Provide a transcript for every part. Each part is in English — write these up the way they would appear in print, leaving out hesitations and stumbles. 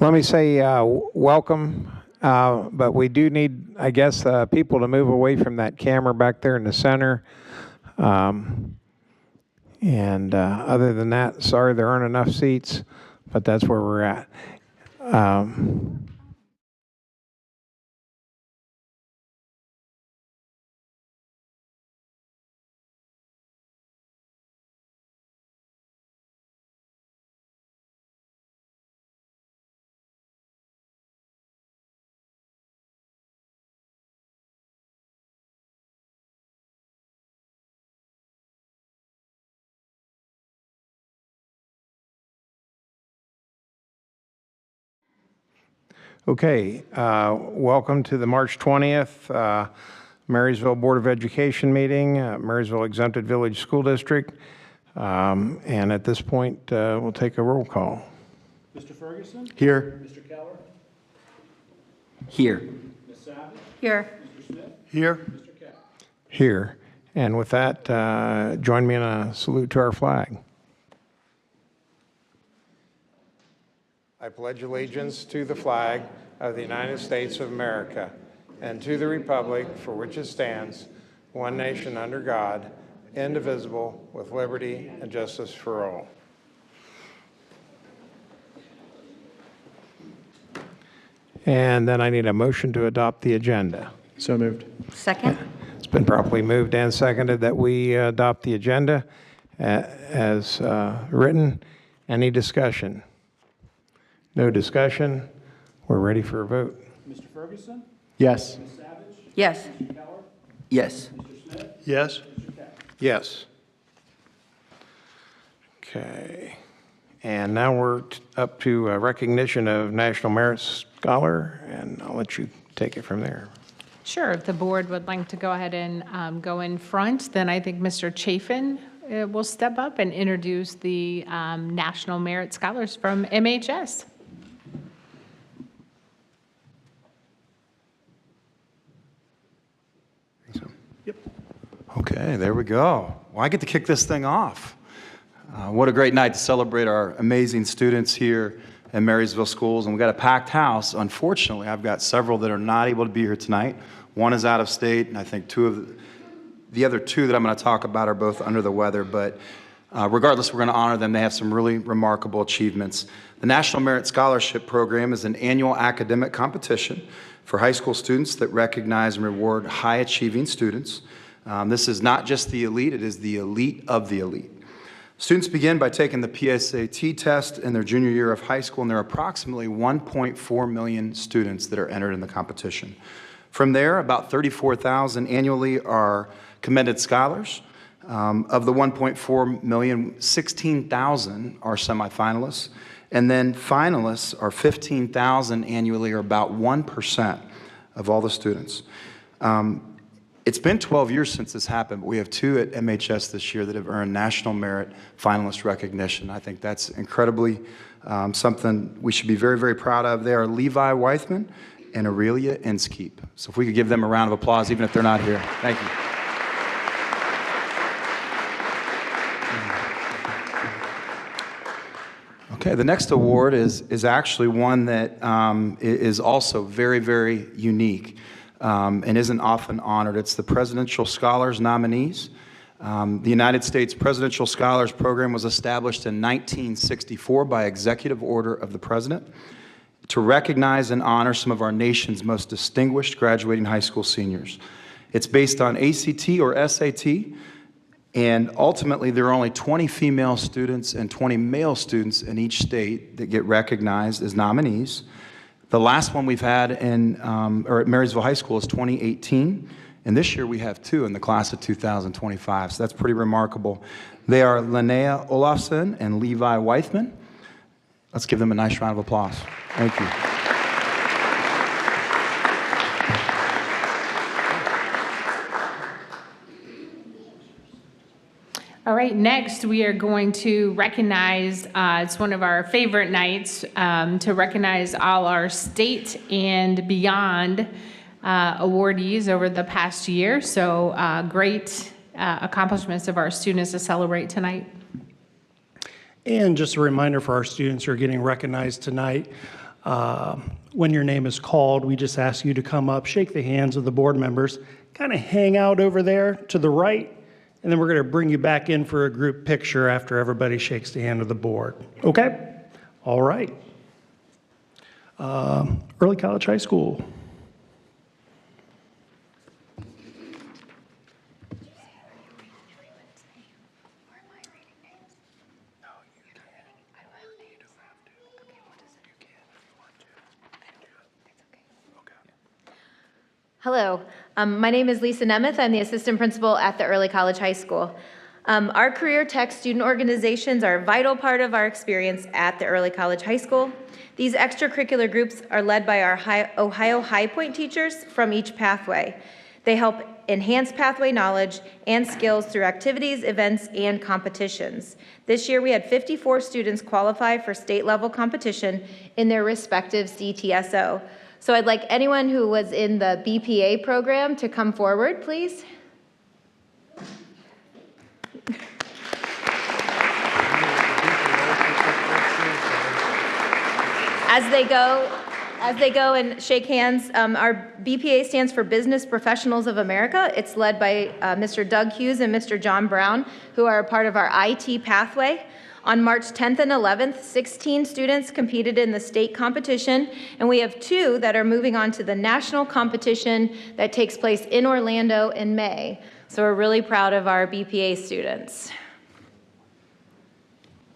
Let me say welcome, but we do need, I guess, people to move away from that camera back there in the center. Other than that, sorry there aren't enough seats, but that's where we're at. Okay, welcome to the March 20th Marysville Board of Education meeting, Marysville Exempted Village School District. And at this point, we'll take a roll call. Mr. Ferguson? Here. Mr. Keller? Here. Ms. Savage? Here. Mr. Smith? Here. Mr. Cap? Here. And with that, join me in a salute to our flag. I pledge allegiance to the flag of the United States of America and to the republic for which it stands, one nation under God, indivisible, with liberty and justice for all. And then I need a motion to adopt the agenda. So moved. Second. It's been properly moved and seconded that we adopt the agenda as written. Any discussion? No discussion. We're ready for a vote. Mr. Ferguson? Yes. Ms. Savage? Yes. Mr. Keller? Yes. Mr. Smith? Yes. Mr. Cap? Yes. Okay. And now we're up to recognition of National Merit Scholar, and I'll let you take it from there. Sure. If the board would like to go ahead and go in front, then I think Mr. Chafin will step up and introduce the National Merit Scholars from MHS. Okay, there we go. Well, I get to kick this thing off. What a great night to celebrate our amazing students here at Marysville Schools. And we've got a packed house. Unfortunately, I've got several that are not able to be here tonight. One is out of state, and I think the other two that I'm going to talk about are both under the weather. But regardless, we're going to honor them. They have some really remarkable achievements. The National Merit Scholarship Program is an annual academic competition for high school students that recognize and reward high-achieving students. This is not just the elite, it is the elite of the elite. Students begin by taking the PSAT test in their junior year of high school, and there are approximately 1.4 million students that are entered in the competition. From there, about 34,000 annually are commended scholars. Of the 1.4 million, 16,000 are semifinalists, and then finalists are 15,000 annually, or about 1% of all the students. It's been 12 years since this happened, but we have two at MHS this year that have earned National Merit Finalist recognition. I think that's incredibly something we should be very, very proud of. They are Levi Weithman and Aurelia Inskeep. So if we could give them a round of applause, even if they're not here. Thank you. Okay, the next award is actually one that is also very, very unique. And isn't often honored. It's the Presidential Scholars Nominees. The United States Presidential Scholars Program was established in 1964 by executive order of the President to recognize and honor some of our nation's most distinguished graduating high school seniors. It's based on ACT or SAT, and ultimately there are only 20 female students and 20 male students in each state that get recognized as nominees. The last one we've had at Marysville High School is 2018, and this year we have two in the class of 2025, so that's pretty remarkable. They are Linnea Olafson and Levi Weithman. Let's give them a nice round of applause. Thank you. All right, next we are going to recognize, it's one of our favorite nights, to recognize all our state and beyond awardees over the past year. So great accomplishments of our students to celebrate tonight. And just a reminder for our students who are getting recognized tonight, When your name is called, we just ask you to come up, shake the hands of the board members, kind of hang out over there to the right, and then we're going to bring you back in for a group picture after everybody shakes the hand of the board. Okay? All right. Early College High School. Hello, my name is Lisa Nemeth. I'm the assistant principal at the Early College High School. Our career tech student organizations are a vital part of our experience at the Early College High School. These extracurricular groups are led by our Ohio High Point teachers from each pathway. They help enhance pathway knowledge and skills through activities, events, and competitions. This year we had 54 students qualify for state level competition in their respective CTSO. So I'd like anyone who was in the BPA program to come forward, please. As they go and shake hands, our BPA stands for Business Professionals of America. It's led by Mr. Doug Hughes and Mr. John Brown, who are a part of our IT pathway. On March 10th and 11th, 16 students competed in the state competition, and we have 2 that are moving on to the national competition that takes place in Orlando in May. So we're really proud of our BPA students.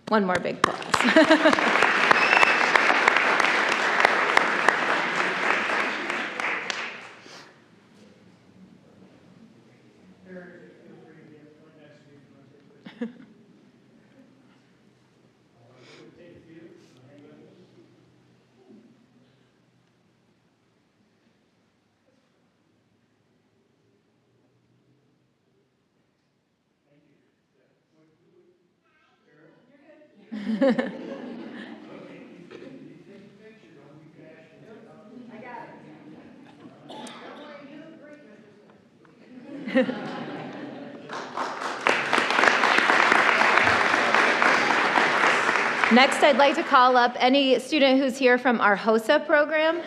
One more big applause. Next, I'd like to call up any student who's here from our HOSA program.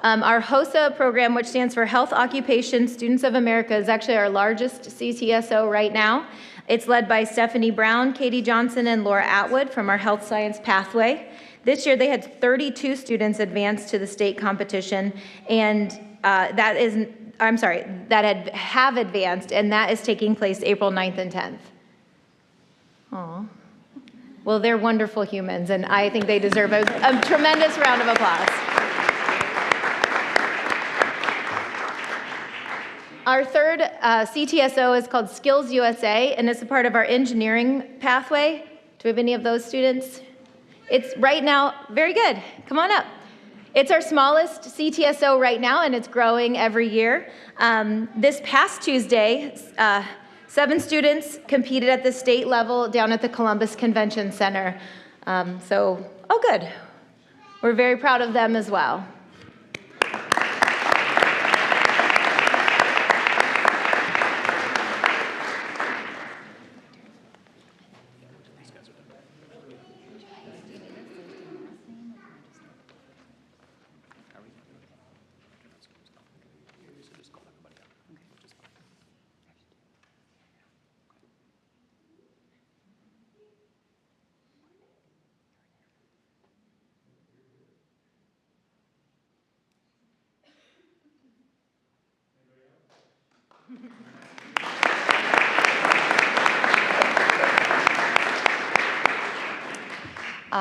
Our HOSA program, which stands for Health Occupation Students of America, is actually our largest CTSO right now. It's led by Stephanie Brown, Katie Johnson, and Laura Atwood from our Health Science Pathway. This year, they had 32 students advance to the state competition, and have advanced, and that is taking place April 9th and 10th. Aw. Well, they're wonderful humans, and I think they deserve a tremendous round of applause. Our third CTSO is called Skills USA, and it's a part of our engineering pathway. Do we have any of those students? It's right now, very good, come on up. It's our smallest CTSO right now, and it's growing every year. This past Tuesday, 7 students competed at the state level down at the Columbus Convention Center. Oh good. We're very proud of them as well.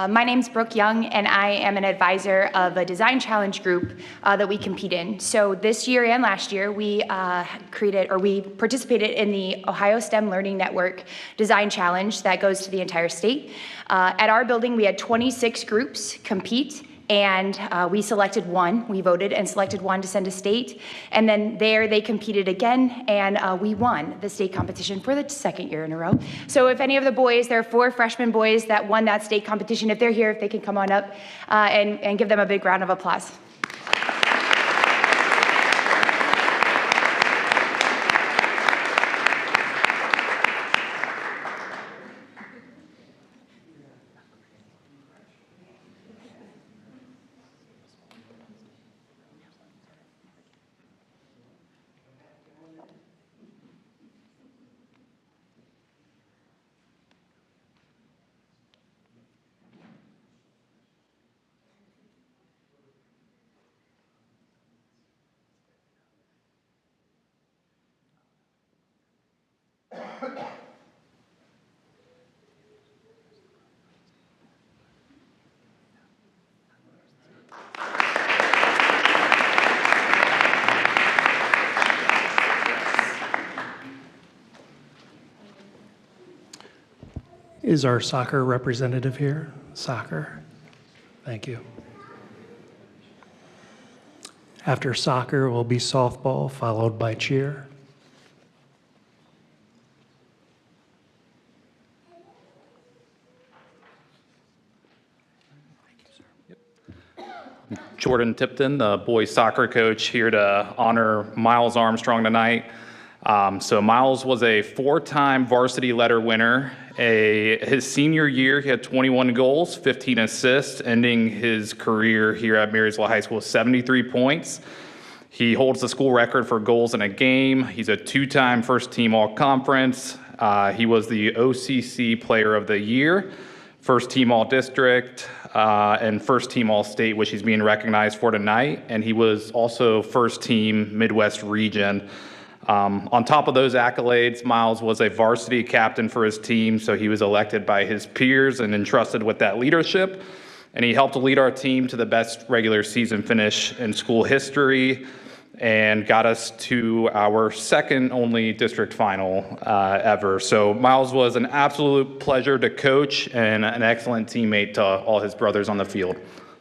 My name's Brooke Young, and I am an advisor of a design challenge group that we compete in. So this year and last year, we participated in the Ohio STEM Learning Network Design Challenge that goes to the entire state. At our building, we had 26 groups compete, and we selected one. We voted and selected one to send to state, and then there they competed again, and we won the state competition for the 2nd year in a row. So if any of the boys, there are 4 freshman boys that won that state competition, if they're here, if they can come on up and give them a big round of applause. Is our soccer representative here? Soccer. Thank you. After soccer will be softball, followed by cheer. Jordan Tipton, the boys soccer coach, here to honor Miles Armstrong tonight. So Miles was a 4-time varsity letter winner. His senior year, he had 21 goals, 15 assists, ending his career here at Marysville High School with 73 points. He holds the school record for goals in a game. He's a 2-time first-team All-Conference. He was the OCC Player of the Year, first-team All-District, and first-team All-State, which he's being recognized for tonight. And he was also first-team Midwest Region. On top of those accolades, Miles was a varsity captain for his team, so he was elected by his peers and entrusted with that leadership. And he helped lead our team to the best regular season finish in school history and got us to our second only district final ever. So Miles was an absolute pleasure to coach and an excellent teammate to all his brothers on the field.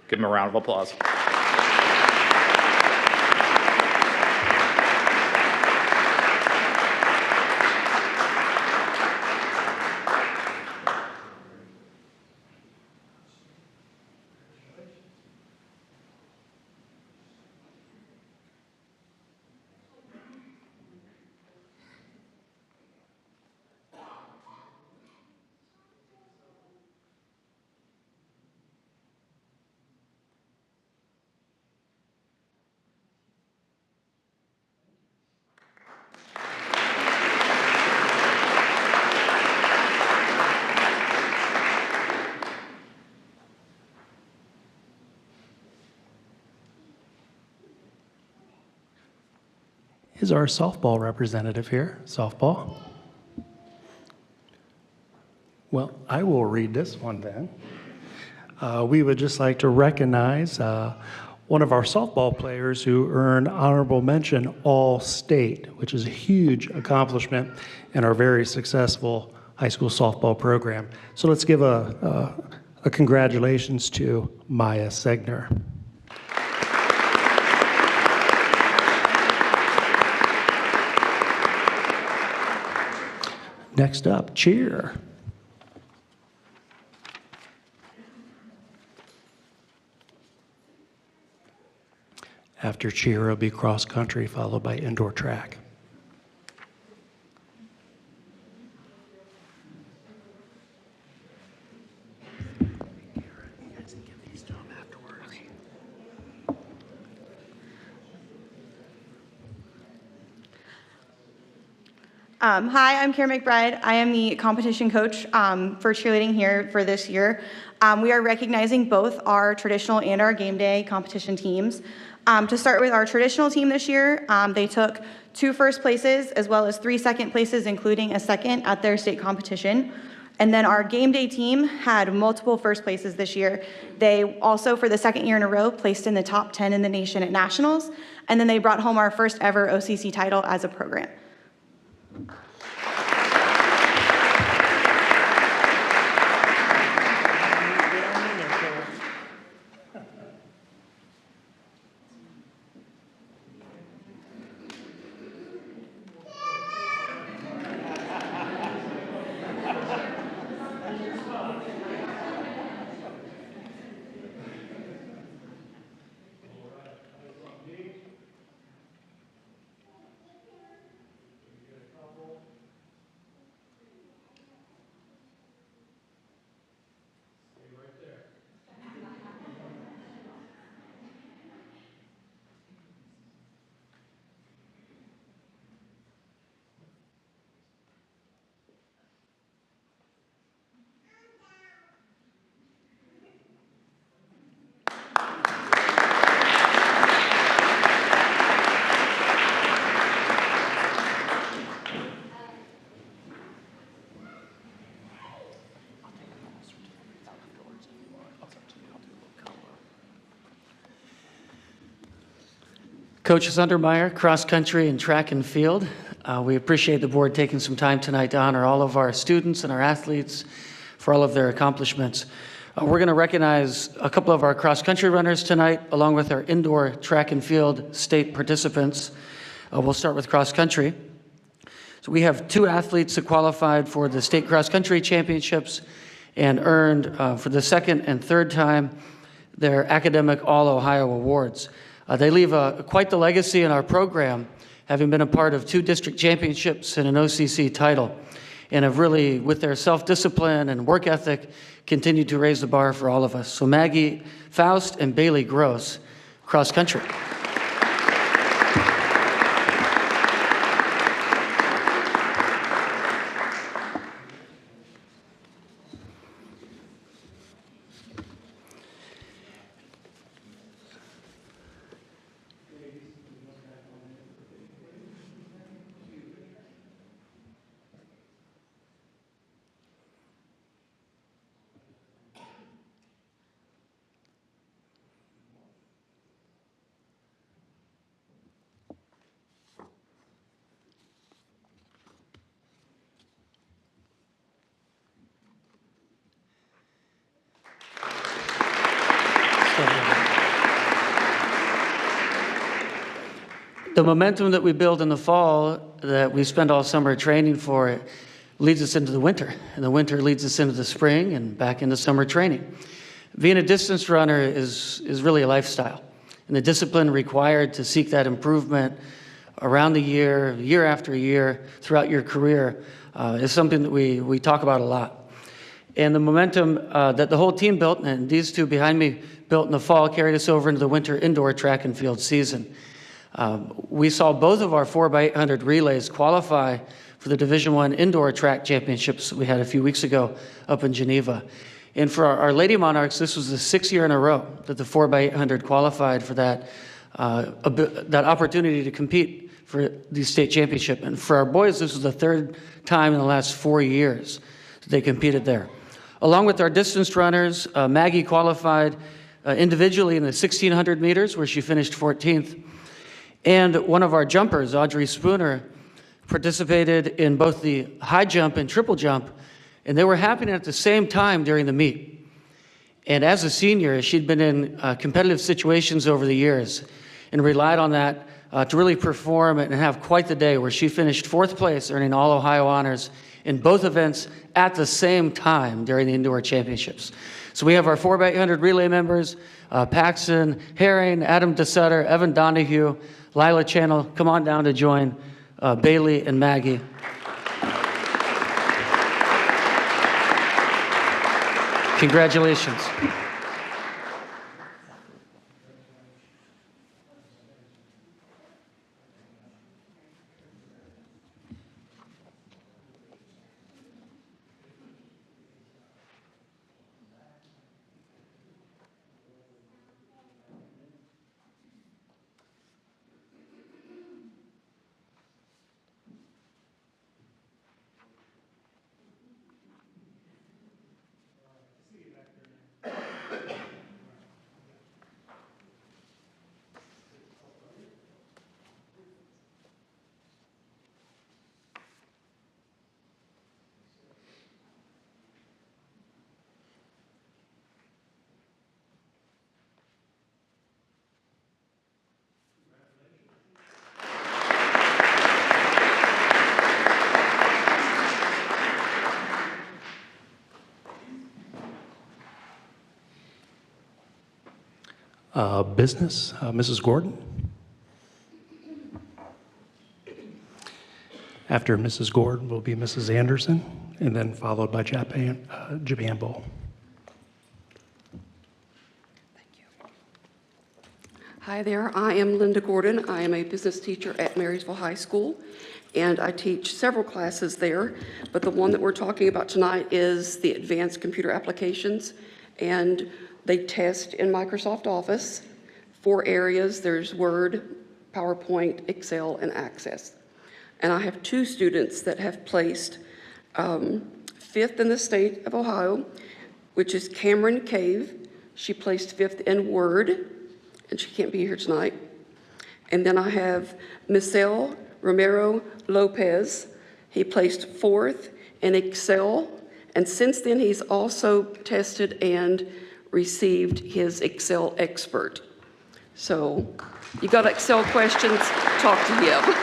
Give him a round of applause. Is our softball representative here? Softball? Well, I will read this one then. We would just like to recognize one of our softball players who earned honorable mention All-State, which is a huge accomplishment in our very successful high school softball program. So let's give a congratulations to Maya Segner. Next up, cheer. After cheer, it'll be cross country, followed by indoor track. Hi, I'm Karen McBride. I am the competition coach for cheerleading here for this year. We are recognizing both our traditional and our game day competition teams. To start with our traditional team this year, they took 2 first places as well as 3 second places, including a second at their state competition. And then our game day team had multiple first places this year. They also, for the second year in a row, placed in the top 10 in the nation at nationals. And then they brought home our first ever OCC title as a program. Coach Sundermeyer, cross country and track and field. We appreciate the board taking some time tonight to honor all of our students and our athletes for all of their accomplishments. We're going to recognize a couple of our cross country runners tonight, along with our indoor track and field state participants. We'll start with cross country. So we have 2 athletes that qualified for the state cross country championships and earned for the second and third time their academic All-Ohio awards. They leave quite the legacy in our program, having been a part of 2 district championships and an OCC title, and have really, with their self-discipline and work ethic, continued to raise the bar for all of us. So Maggie Faust and Bailey Gross, cross country. The momentum that we build in the fall, that we spend all summer training for, leads us into the winter. And the winter leads us into the spring and back into summer training. Being a distance runner is really a lifestyle. And the discipline required to seek that improvement around the year, year after year, throughout your career, is something that we talk about a lot. And the momentum that the whole team built, and these 2 behind me built in the fall, carried us over into the winter indoor track and field season. We saw both of our 4x800 relays qualify for the Division I Indoor Track Championships we had a few weeks ago up in Geneva. And for our Lady Monarchs, this was the 6th year in a row that the 4x800 qualified for that opportunity to compete for the state championship. And for our boys, this was the 3rd time in the last 4 years that they competed there. Along with our distance runners, Maggie qualified individually in the 1,600 meters, where she finished 14th. And one of our jumpers, Audrey Spooner, participated in both the high jump and triple jump, and they were happening at the same time during the meet. And as a senior, she'd been in competitive situations over the years and relied on that to really perform and have quite the day, where she finished 4th place, earning All-Ohio honors in both events at the same time during the indoor championships. So we have our 4x800 relay members, Paxton Herring, Adam DeSutter, Evan Donahue, Lila Channel. Come on down to join Bailey and Maggie. Congratulations. Business, Mrs. Gordon. After Mrs. Gordon will be Mrs. Anderson, and then followed by Japan Bowl. Hi there, I am Linda Gordon. I am a business teacher at Marysville High School, and I teach several classes there, but the one that we're talking about tonight is the advanced computer applications, and they test in Microsoft Office 4 areas. There's Word, PowerPoint, Excel, and Access. And I have 2 students that have placed 5th in the state of Ohio, which is Cameron Cave. She placed 5th in Word, and she can't be here tonight. And then I have Misael Romero Lopez. He placed 4th in Excel, and since then he's also tested and received his Excel expert. So you got Excel questions, talk to him.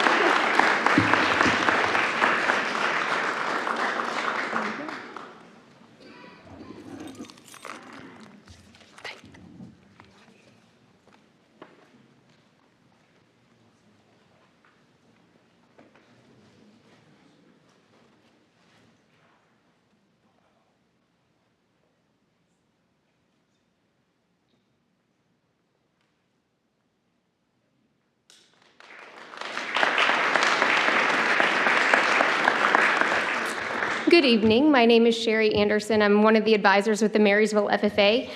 Good evening. My name is Sherry Anderson. I'm one of the advisors with the Marysville FFA.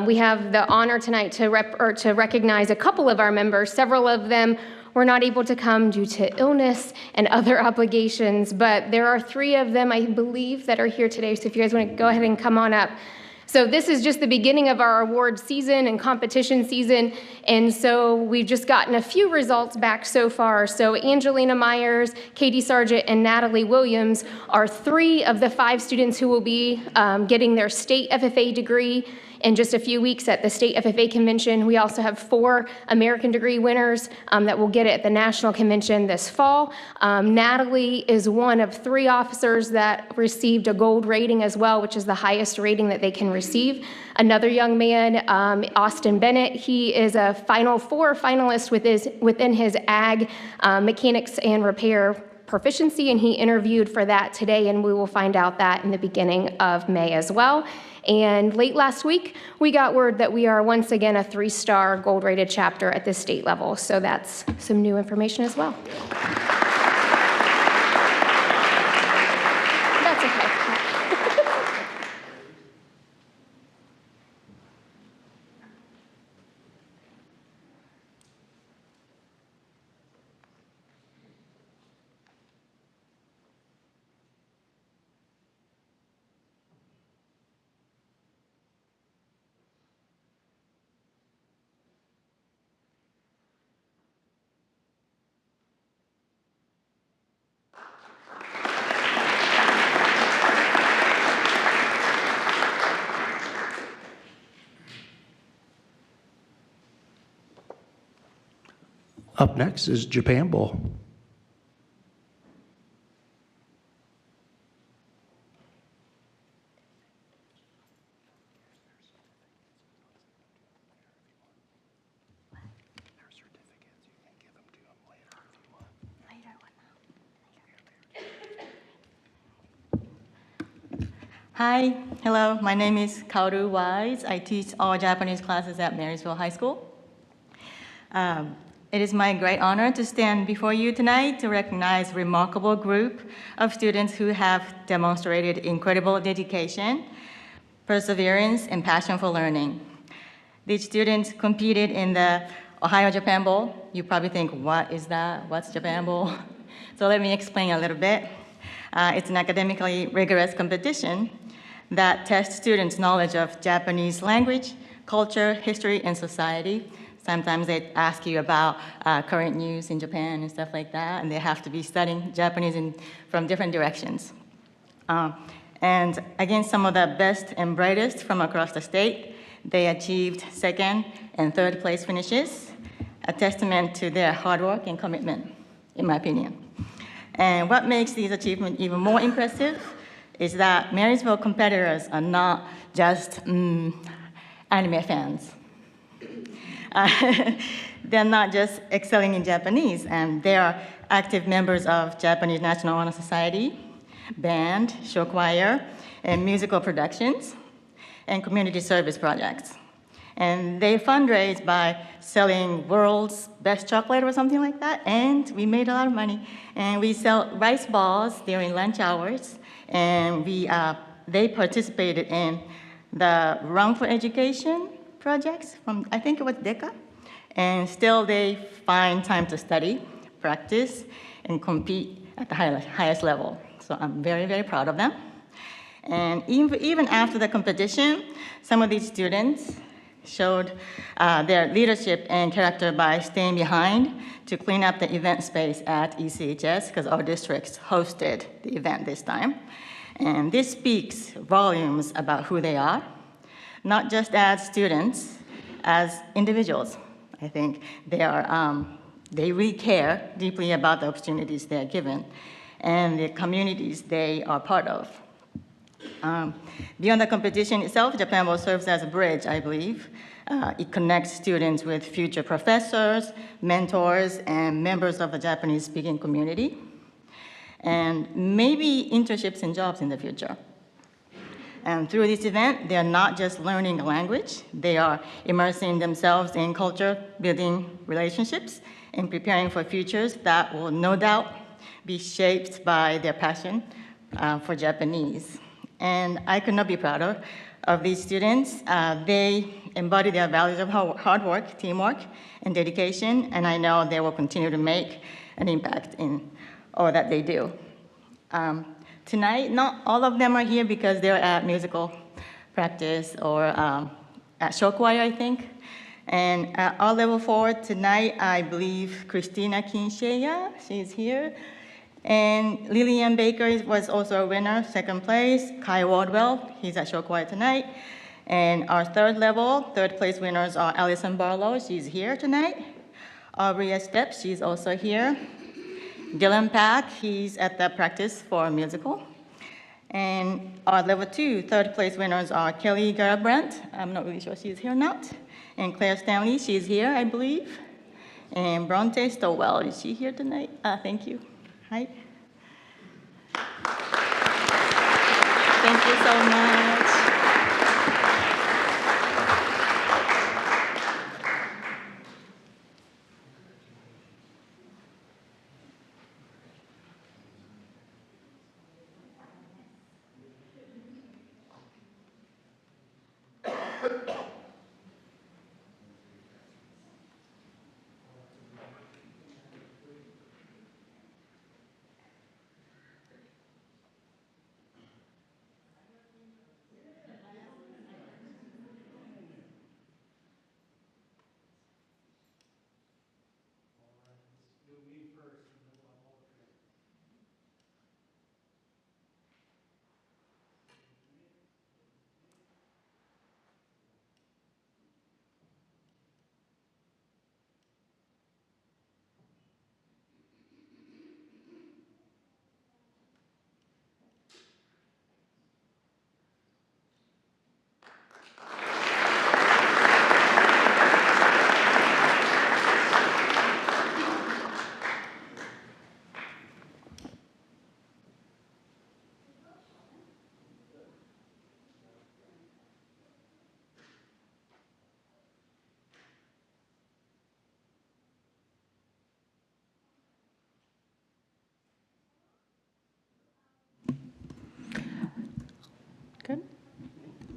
We have the honor tonight to recognize a couple of our members. Several of them were not able to come due to illness and other obligations, but there are 3 of them, I believe, that are here today. So if you guys want to go ahead and come on up. So this is just the beginning of our award season and competition season, and so we've just gotten a few results back so far. So Angelina Myers, Katie Sargent, and Natalie Williams are 3 of the 5 students who will be getting their state FFA degree in just a few weeks at the state FFA convention. We also have 4 American degree winners that will get it at the national convention this fall. Natalie is one of 3 officers that received a gold rating as well, which is the highest rating that they can receive. Another young man, Austin Bennett, he is a Final 4 finalist within his ag mechanics and repair proficiency, and he interviewed for that today, and we will find out that in the beginning of May as well. And late last week, we got word that we are once again a 3-star gold-rated chapter at the state level. So that's some new information as well. That's okay. Up next is Japan Bowl. Hi, hello, my name is Kaoru Wise. I teach all Japanese classes at Marysville High School. It is my great honor to stand before you tonight to recognize a remarkable group of students who have demonstrated incredible dedication, perseverance, and passion for learning. These students competed in the Ohio Japan Bowl. You probably think, what is that? What's Japan Bowl? So let me explain a little bit. It's an academically rigorous competition that tests students' knowledge of Japanese language, culture, history, and society. Sometimes they ask you about current news in Japan and stuff like that, and they have to be studying Japanese from different directions. And against some of the best and brightest from across the state, they achieved 2nd and 3rd place finishes, a testament to their hard work and commitment, in my opinion. And what makes these achievements even more impressive is that Marysville competitors are not just anime fans. They're not just excelling in Japanese, and they are active members of Japanese National Honor Society, band, show choir, and musical productions, and community service projects. And they fundraise by selling world's best chocolate or something like that, and we made a lot of money. And we sell rice balls during lunch hours, and they participated in the Run for Education projects from, I think it was DECA, and still they find time to study, practice, and compete at the highest level. So I'm very, very proud of them. And even after the competition, some of these students showed their leadership and character by staying behind to clean up the event space at ECHS because our districts hosted the event this time. And this speaks volumes about who they are, not just as students, as individuals. I think they really care deeply about the opportunities they are given and the communities they are part of. Beyond the competition itself, Japan Bowl serves as a bridge, I believe. It connects students with future professors, mentors, and members of the Japanese-speaking community, and maybe internships and jobs in the future. And through this event, they're not just learning a language, they are immersing themselves in culture, building relationships, and preparing for futures that will no doubt be shaped by their passion for Japanese. And I could not be prouder of these students. They embody their values of hard work, teamwork, and dedication, and I know they will continue to make an impact in all that they do. Tonight, not all of them are here because they're at musical practice or at show choir, I think. And at our level 4 tonight, I believe Christina Kinshaya, she's here. And Lillian Baker was also a winner, second place. Kai Wardwell, he's at show choir tonight. And our third place winners are Allison Barlow, she's here tonight. Aubrey Estep, she's also here. Dylan Pack, he's at the practice for a musical. And our level 2 third place winners are Kelly Garabrandt, I'm not really sure she's here or not. And Claire Stanley, she's here, I believe. And Bronte Stowell, is she here tonight? Thank you. Hi. Thank you so much.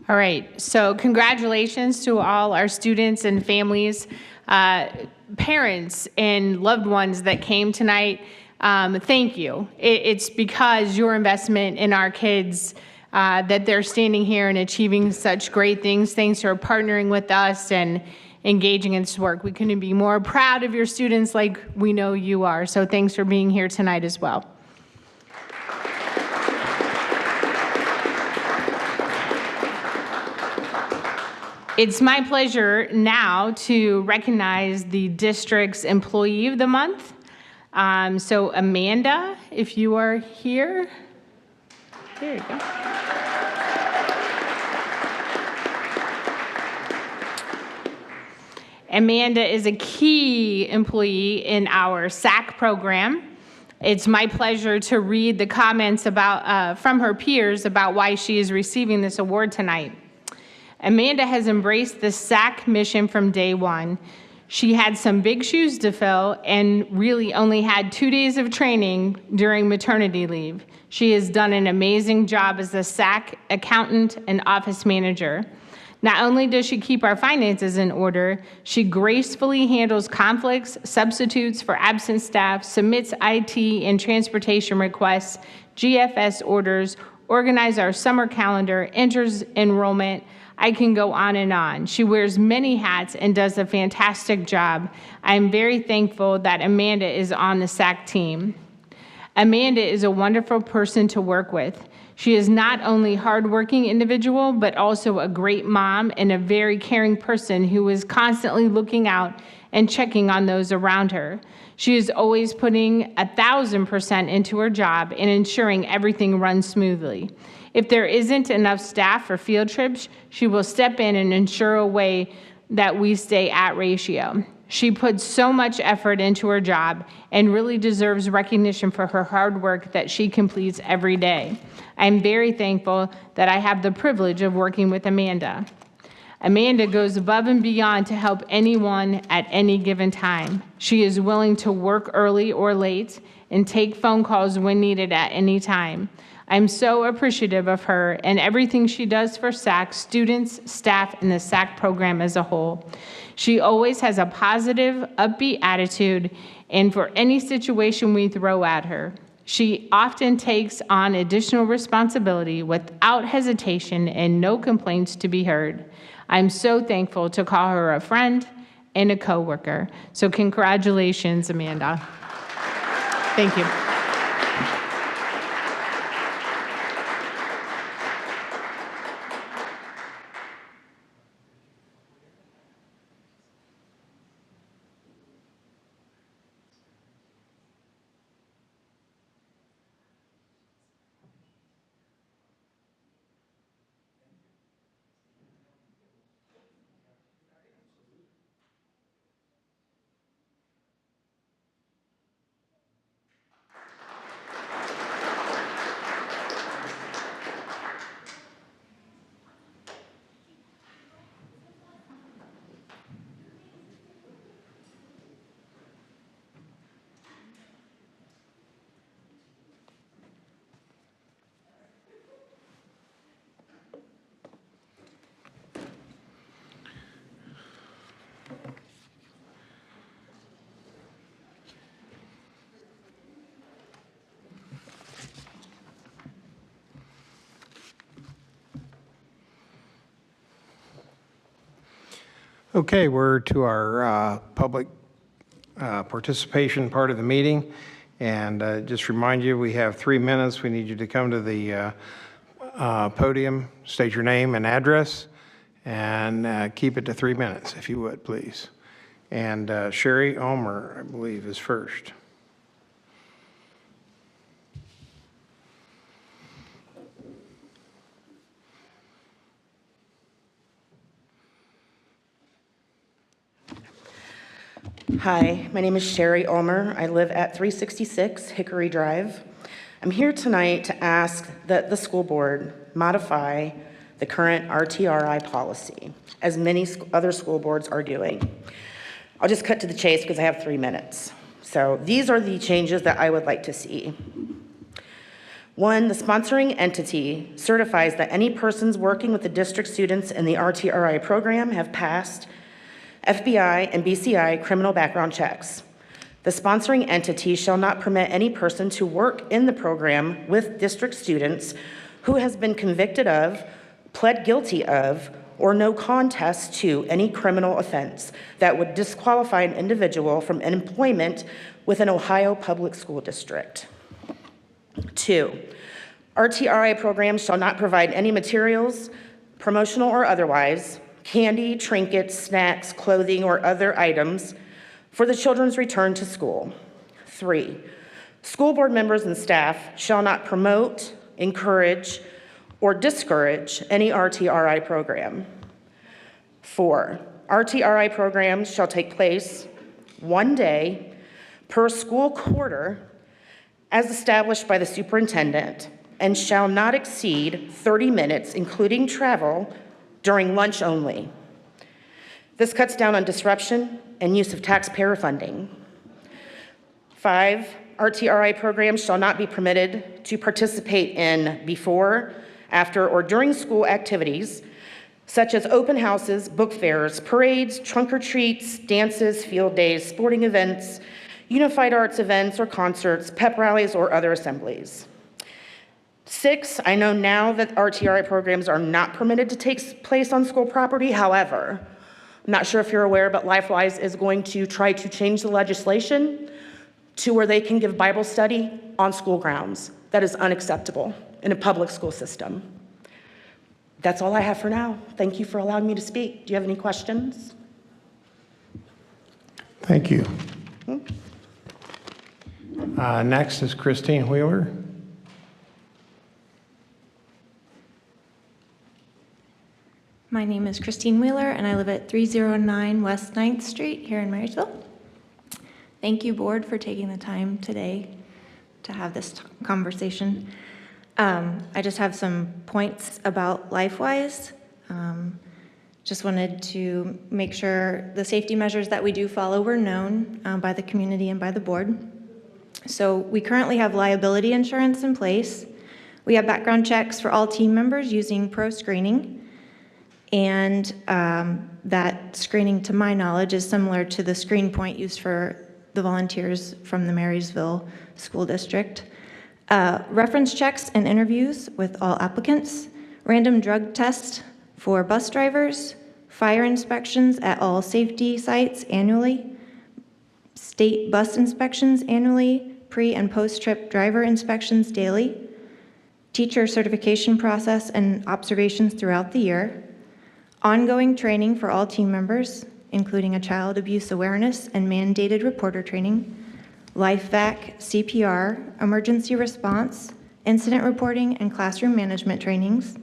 All right, so congratulations to all our students and families, parents and loved ones that came tonight. Thank you. It's because your investment in our kids that they're standing here and achieving such great things. Thanks for partnering with us and engaging in this work. We couldn't be more proud of your students like we know you are. So thanks for being here tonight as well. It's my pleasure now to recognize the district's Employee of the Month. So Amanda, if you are here, there you go. Amanda is a key employee in our SAC program. It's my pleasure to read the comments about, from her peers about why she is receiving this award tonight. Amanda has embraced the SAC mission from day one. She had some big shoes to fill and really only had 2 days of training during maternity leave. She has done an amazing job as a SAC accountant and office manager. Not only does she keep our finances in order, she gracefully handles conflicts, substitutes for absent staff, submits IT and transportation requests, GFS orders, organizes our summer calendar, enters enrollment, I can go on and on. She wears many hats and does a fantastic job. I'm very thankful that Amanda is on the SAC team. Amanda is a wonderful person to work with. She is not only a hardworking individual, but also a great mom and a very caring person who is constantly looking out and checking on those around her. She is always putting 1,000% into her job and ensuring everything runs smoothly. If there isn't enough staff for field trips, she will step in and ensure a way that we stay at ratio. She puts so much effort into her job and really deserves recognition for her hard work that she completes every day. I'm very thankful that I have the privilege of working with Amanda. Amanda goes above and beyond to help anyone at any given time. She is willing to work early or late and take phone calls when needed at any time. I'm so appreciative of her and everything she does for SAC students, staff, and the SAC program as a whole. She always has a positive, upbeat attitude, and for any situation we throw at her, she often takes on additional responsibility without hesitation and no complaints to be heard. I'm so thankful to call her a friend and a coworker. So congratulations, Amanda. Thank you. Okay, we're to our public participation part of the meeting. And just remind you, we have 3 minutes. We need you to come to the podium, state your name and address, and keep it to 3 minutes, if you would, please. And Sherry Ulmer, I believe, is first. Hi, my name is Sherry Ulmer. I live at 366 Hickory Drive. I'm here tonight to ask that the school board modify the current RTRI policy, as many other school boards are doing. I'll just cut to the chase because I have 3 minutes. So these are the changes that I would like to see. 1, the sponsoring entity certifies that any persons working with the district students in the RTRI program have passed FBI and BCI criminal background checks. The sponsoring entity shall not permit any person to work in the program with district students who has been convicted of, pled guilty of, or no contest to any criminal offense that would disqualify an individual from employment with an Ohio public school district. 2, RTRI programs shall not provide any materials, promotional or otherwise, candy, trinkets, snacks, clothing, or other items for the children's return to school. 3, school board members and staff shall not promote, encourage, or discourage any RTRI program. 4, RTRI programs shall take place 1 day per school quarter as established by the superintendent and shall not exceed 30 minutes, including travel, during lunch only. This cuts down on disruption and use of taxpayer funding. 5, RTRI programs shall not be permitted to participate in before, after, or during school activities, such as open houses, book fairs, parades, trunk or treats, dances, field days, sporting events, unified arts events or concerts, pep rallies, or other assemblies. 6, I know now that RTRI programs are not permitted to take place on school property. However, I'm not sure if you're aware, but LifeWise is going to try to change the legislation to where they can give Bible study on school grounds. That is unacceptable in a public school system. That's all I have for now. Thank you for allowing me to speak. Do you have any questions? Thank you. Next is Christine Wheeler. My name is Christine Wheeler, and I live at 309 West 9th Street here in Marysville. Thank you, board, for taking the time today to have this conversation. I just have some points about LifeWise. Just wanted to make sure the safety measures that we do follow were known by the community and by the board. So we currently have liability insurance in place. We have background checks for all team members using pro screening. And that screening, to my knowledge, is similar to the screen point used for the volunteers from the Marysville School District. Reference checks and interviews with all applicants, random drug tests for bus drivers, fire inspections at all safety sites annually, state bus inspections annually, pre- and post-trip driver inspections daily, teacher certification process and observations throughout the year, ongoing training for all team members, including a child abuse awareness and mandated reporter training, LifeVac, CPR, emergency response, incident reporting, and classroom management trainings.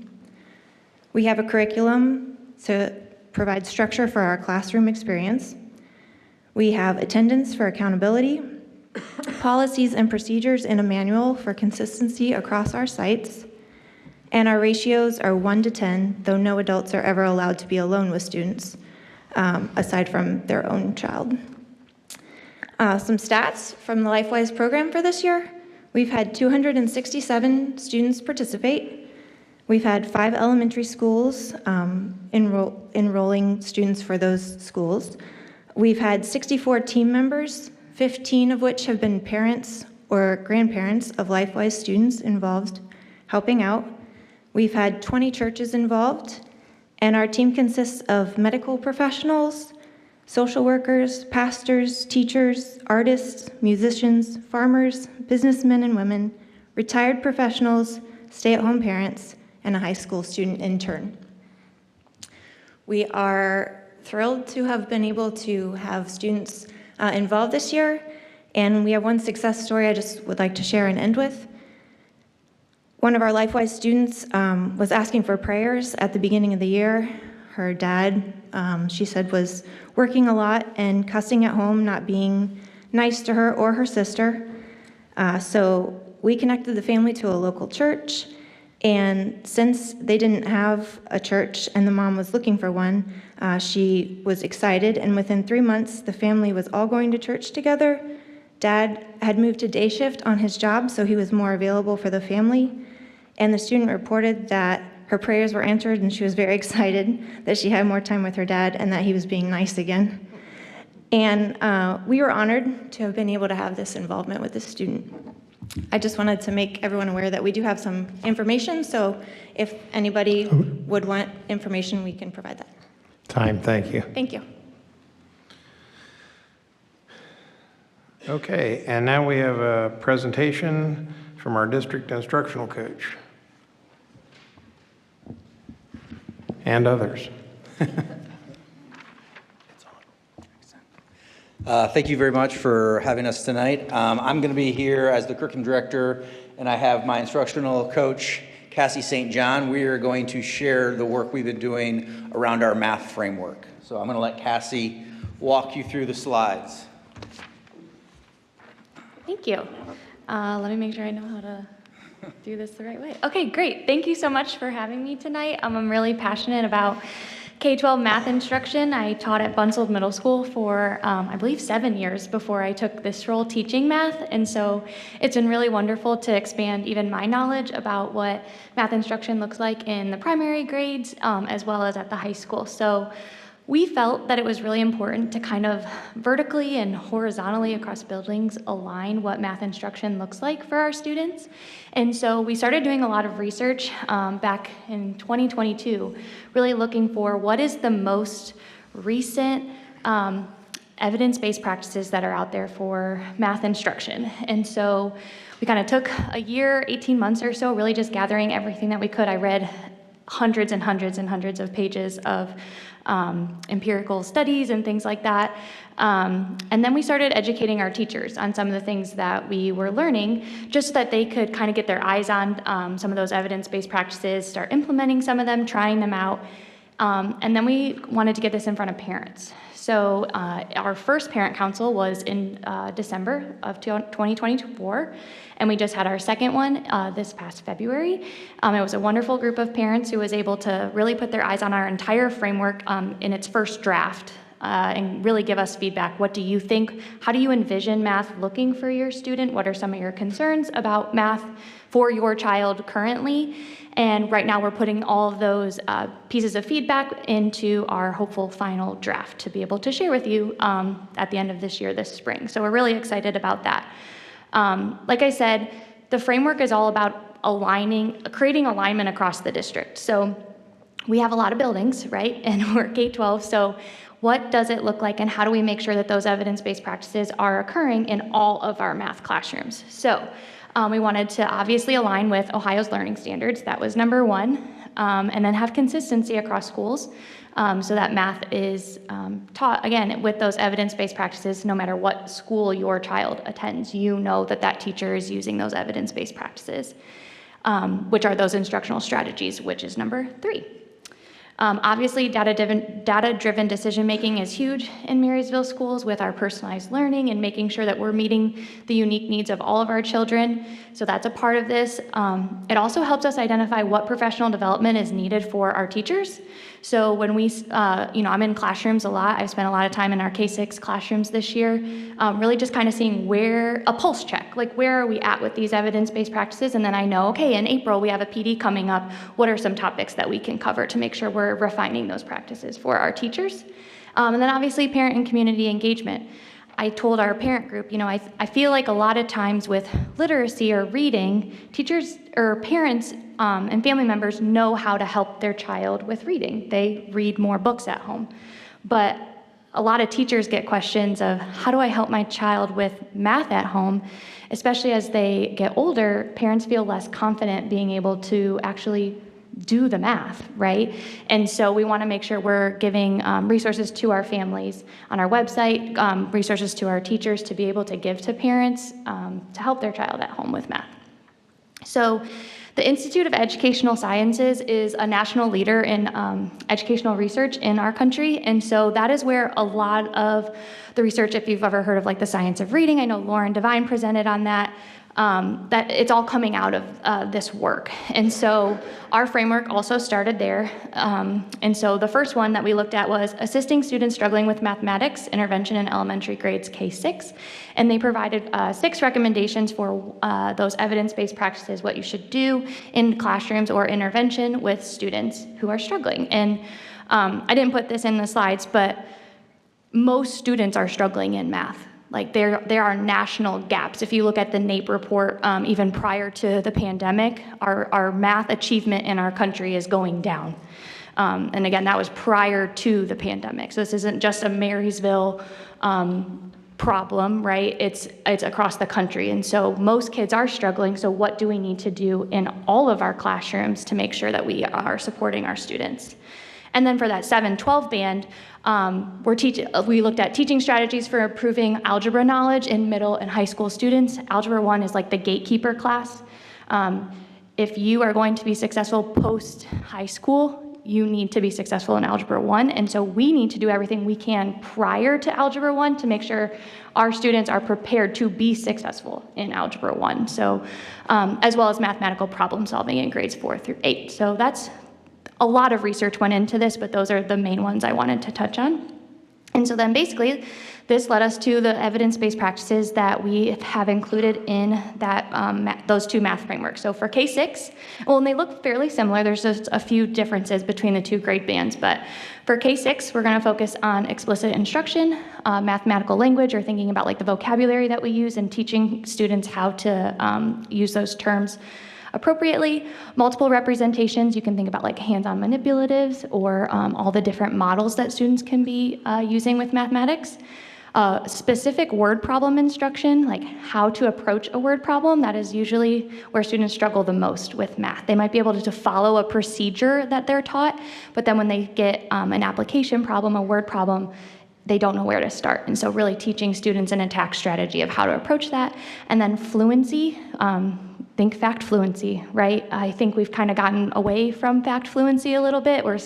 We have a curriculum to provide structure for our classroom experience. We have attendance for accountability, policies and procedures in a manual for consistency across our sites, and our ratios are 1 to 10, though no adults are ever allowed to be alone with students, aside from their own child. Some stats from the LifeWise program for this year. We've had 267 students participate. We've had 5 elementary schools enrolling students for those schools. We've had 64 team members, 15 of which have been parents or grandparents of LifeWise students involved helping out. We've had 20 churches involved, and our team consists of medical professionals, social workers, pastors, teachers, artists, musicians, farmers, businessmen and women, retired professionals, stay-at-home parents, and a high school student intern. We are thrilled to have been able to have students involved this year, and we have one success story I just would like to share and end with. One of our LifeWise students was asking for prayers at the beginning of the year. Her dad, she said, was working a lot and cussing at home, not being nice to her or her sister. So we connected the family to a local church, and since they didn't have a church and the mom was looking for one, she was excited, and within 3 months, the family was all going to church together. Dad had moved to day shift on his job, so he was more available for the family. And the student reported that her prayers were answered, and she was very excited that she had more time with her dad and that he was being nice again. And we were honored to have been able to have this involvement with this student. I just wanted to make everyone aware that we do have some information, so if anybody would want information, we can provide that. Thank you. Thank you. Okay, and now we have a presentation from our district instructional coach. And others. Thank you very much for having us tonight. I'm going to be here as the curriculum director, and I have my instructional coach, Cassie St. John. We are going to share the work we've been doing around our math framework. So I'm going to let Cassie walk you through the slides. Thank you. Let me make sure I know how to do this the right way. Okay, great. Thank you so much for having me tonight. I'm really passionate about K-12 math instruction. I taught at Bunsold Middle School for, I believe, 7 years before I took this role teaching math. And so it's been really wonderful to expand even my knowledge about what math instruction looks like in the primary grades, as well as at the high school. So we felt that it was really important to kind of vertically and horizontally across buildings align what math instruction looks like for our students. And so we started doing a lot of research back in 2022, really looking for what is the most recent evidence-based practices that are out there for math instruction. And so we kind of took a year, 18 months or so, really just gathering everything that we could. I read hundreds and hundreds and hundreds of pages of empirical studies and things like that. And then we started educating our teachers on some of the things that we were learning, just so that they could kind of get their eyes on some of those evidence-based practices, start implementing some of them, trying them out. And then we wanted to get this in front of parents. So our first parent council was in December of 2024, and we just had our second one this past February. It was a wonderful group of parents who was able to really put their eyes on our entire framework in its first draft and really give us feedback. What do you think? How do you envision math looking for your student? What are some of your concerns about math for your child currently? And right now we're putting all of those pieces of feedback into our hopeful final draft to be able to share with you at the end of this year, this spring. So we're really excited about that. Like I said, the framework is all about creating alignment across the district. So we have a lot of buildings, right? And we're K-12, so what does it look like and how do we make sure that those evidence-based practices are occurring in all of our math classrooms? So we wanted to obviously align with Ohio's learning standards. That was number one. And then have consistency across schools so that math is taught, again, with those evidence-based practices, no matter what school your child attends. You know that that teacher is using those evidence-based practices, which are those instructional strategies, which is number three. Obviously, data-driven decision-making is huge in Marysville schools with our personalized learning and making sure that we're meeting the unique needs of all of our children. So that's a part of this. It also helps us identify what professional development is needed for our teachers. So when we, I'm in classrooms a lot. I've spent a lot of time in our K-6 classrooms this year, really just kind of seeing a pulse check, like where are we at with these evidence-based practices? And then I know, okay, in April we have a PD coming up. What are some topics that we can cover to make sure we're refining those practices for our teachers? And then obviously parent and community engagement. I told our parent group, I feel like a lot of times with literacy or reading, teachers or parents and family members know how to help their child with reading. They read more books at home. But a lot of teachers get questions of, how do I help my child with math at home? Especially as they get older, parents feel less confident being able to actually do the math, right? And so we want to make sure we're giving resources to our families on our website, resources to our teachers to be able to give to parents to help their child at home with math. So the Institute of Educational Sciences is a national leader in educational research in our country, and so that is where a lot of the research, if you've ever heard of like the science of reading, I know Lauren Devine presented on that, that it's all coming out of this work. And so our framework also started there. And so the first one that we looked at was assisting students struggling with mathematics, intervention in elementary grades K-6. And they provided 6 recommendations for those evidence-based practices, what you should do in classrooms or intervention with students who are struggling. And I didn't put this in the slides, but most students are struggling in math. Like there are national gaps. If you look at the NAEP report, even prior to the pandemic, our math achievement in our country is going down. And again, that was prior to the pandemic. So this isn't just a Marysville problem, right? It's across the country. And so most kids are struggling. So what do we need to do in all of our classrooms to make sure that we are supporting our students? And then for that 7-12 band, we looked at teaching strategies for improving algebra knowledge in middle and high school students. Algebra 1 is like the gatekeeper class. If you are going to be successful post-high school, you need to be successful in Algebra 1. And so we need to do everything we can prior to Algebra 1 to make sure our students are prepared to be successful in Algebra 1. So, as well as mathematical problem solving in grades 4 through 8. So that's a lot of research went into this, but those are the main ones I wanted to touch on. And so then basically, this led us to the evidence-based practices that we have included in that those two math frameworks. So for K6, well, and they look fairly similar. There's just a few differences between the two grade bands. But for K6, we're going to focus on explicit instruction, mathematical language, or thinking about like the vocabulary that we use and teaching students how to use those terms appropriately. Multiple representations, you can think about like hands-on manipulatives or all the different models that students can be using with mathematics. Specific word problem instruction, like how to approach a word problem, that is usually where students struggle the most with math. They might be able to follow a procedure that they're taught, but then when they get an application problem, a word problem, they don't know where to start. And so really teaching students an attack strategy of how to approach that. And then fluency, think fact fluency, right? I think we've kind of gotten away from fact fluency a little bit. I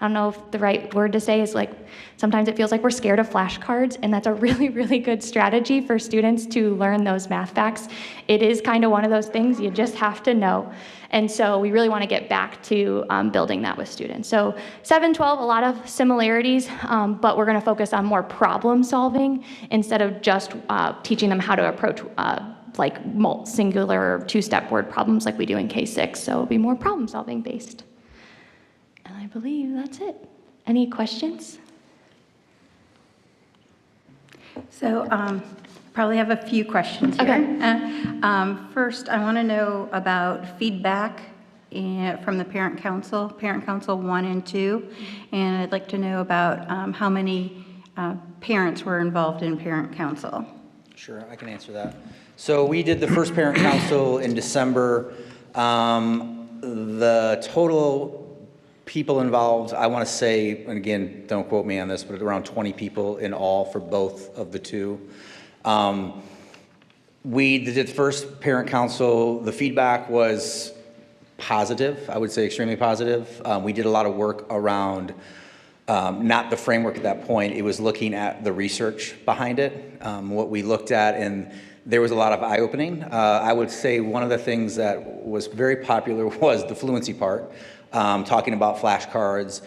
don't know if the right word to say is like, sometimes it feels like we're scared of flashcards, and that's a really, really good strategy for students to learn those math facts. It is kind of one of those things you just have to know. And so we really want to get back to building that with students. So 7, 12, a lot of similarities, but we're going to focus on more problem solving instead of just teaching them how to approach like singular two-step word problems like we do in K6. So it'll be more problem solving based. And I believe that's it. Any questions? So probably have a few questions here. Okay. First, I want to know about feedback from the Parent Council 1 and 2. And I'd like to know about how many parents were involved in Parent Council. Sure, I can answer that. So we did the first Parent Council in December. The total people involved, I want to say, and again, don't quote me on this, but around 20 people in all for both of the two. We did the first Parent Council. The feedback was positive, I would say extremely positive. We did a lot of work around not the framework at that point. It was looking at the research behind it, what we looked at, and there was a lot of eye-opening. I would say one of the things that was very popular was the fluency part, talking about flashcards,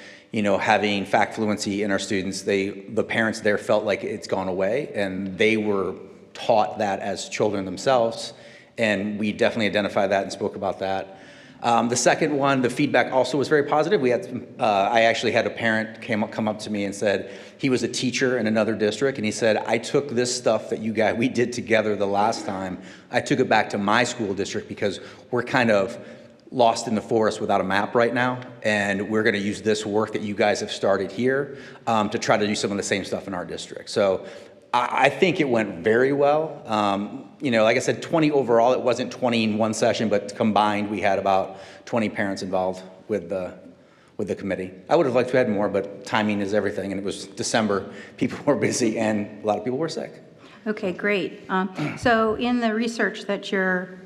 having fact fluency in our students. The parents there felt like it's gone away, and they were taught that as children themselves, and we definitely identified that and spoke about that. The second one, the feedback also was very positive. I actually had a parent come up to me and said he was a teacher in another district, and he said, I took this stuff that we did together the last time, I took it back to my school district because we're kind of lost in the forest without a map right now, and we're going to use this work that you guys have started here to try to do some of the same stuff in our district. So I think it went very well. Like I said, 20 overall. It wasn't 20 in one session, but combined we had about 20 parents involved with the committee. I would have liked to have had more, but timing is everything, and it was December. People were busy, and a lot of people were sick. Okay, great. So in the research that you're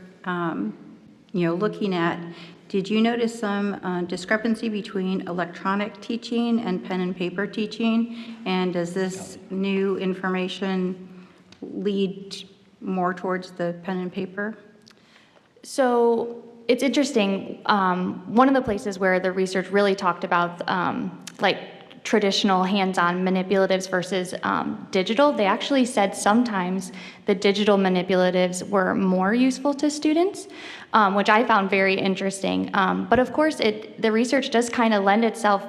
looking at, did you notice some discrepancy between electronic teaching and pen and paper teaching? And does this new information lead more towards the pen and paper? So it's interesting. One of the places where the research really talked about traditional hands-on manipulatives versus digital, they actually said sometimes the digital manipulatives were more useful to students, which I found very interesting. But of course, the research does kind of lend itself,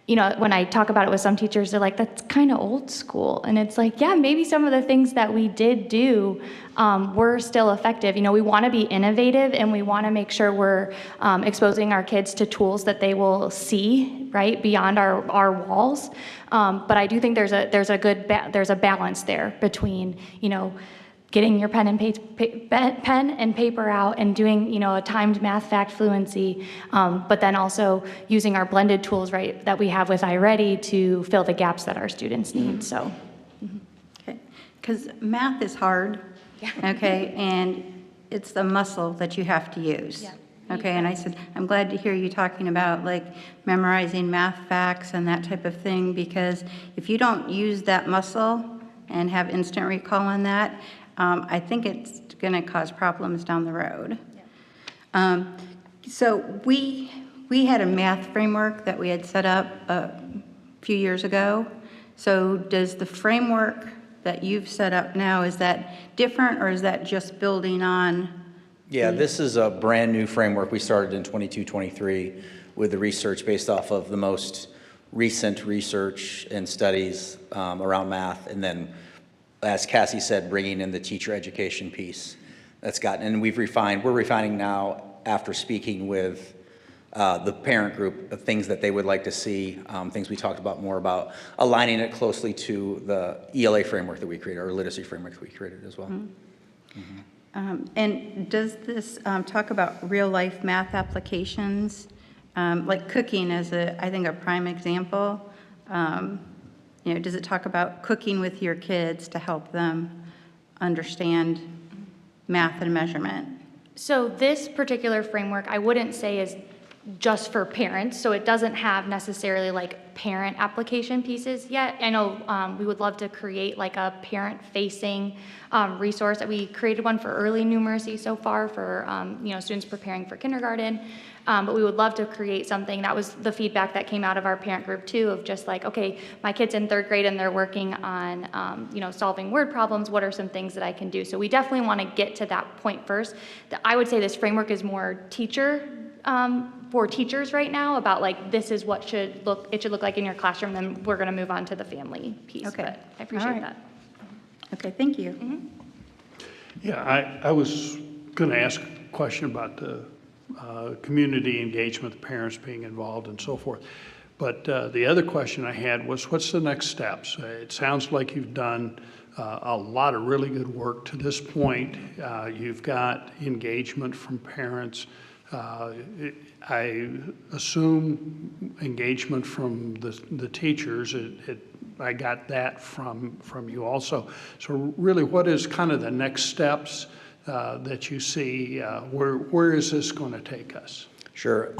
when I talk about it with some teachers, they're like, that's kind of old school. And it's like, yeah, maybe some of the things that we did do were still effective. We want to be innovative, and we want to make sure we're exposing our kids to tools that they will see, right, beyond our walls. But I do think there's a balance there between, getting your pen and paper out and doing, a timed math fact fluency, but then also using our blended tools, right, that we have with iReady to fill the gaps that our students need. So, okay, because math is hard, okay, and it's the muscle that you have to use. Yeah. Okay, and I said, I'm glad to hear you talking about memorizing math facts and that type of thing, because if you don't use that muscle and have instant recall on that, I think it's going to cause problems down the road. Yeah. So we had a math framework that we had set up a few years ago So does the framework that you've set up now, is that different, or is that just building on? Yeah, this is a brand-new framework we started in 22-23 with the research based off of the most recent research and studies around math, and then, as Cassie said, bringing in the teacher education piece that's gotten, and we're refining now after speaking with the parent group of things that they would like to see, things we talked about more about, aligning it closely to the ELA framework that we created, or literacy framework that we created as well. And does this talk about real-life math applications? Like cooking is, I think, a prime example. Does it talk about cooking with your kids to help them understand math and measurement? So this particular framework, I wouldn't say is just for parents, so it doesn't have necessarily like parent application pieces yet. I know we would love to create like a parent-facing resource. We created one for early numeracy so far for students preparing for kindergarten, but we would love to create something. That was the feedback that came out of our parent group too, of just like, okay, my kid's in 3rd grade and they're working on solving word problems. What are some things that I can do? So we definitely want to get to that point first. I would say this framework is more for teachers right now, about like, this is what it should look like in your classroom, then we're going to move on to the family piece. Okay. But I appreciate that. Okay, thank you. Yeah, I was going to ask a question about the community engagement, the parents being involved and so forth. But the other question I had was, what's the next steps? It sounds like you've done a lot of really good work to this point. You've got engagement from parents. I assume engagement from the teachers. I got that from you also. So really, what is kind of the next steps that you see? Where is this going to take us? Sure.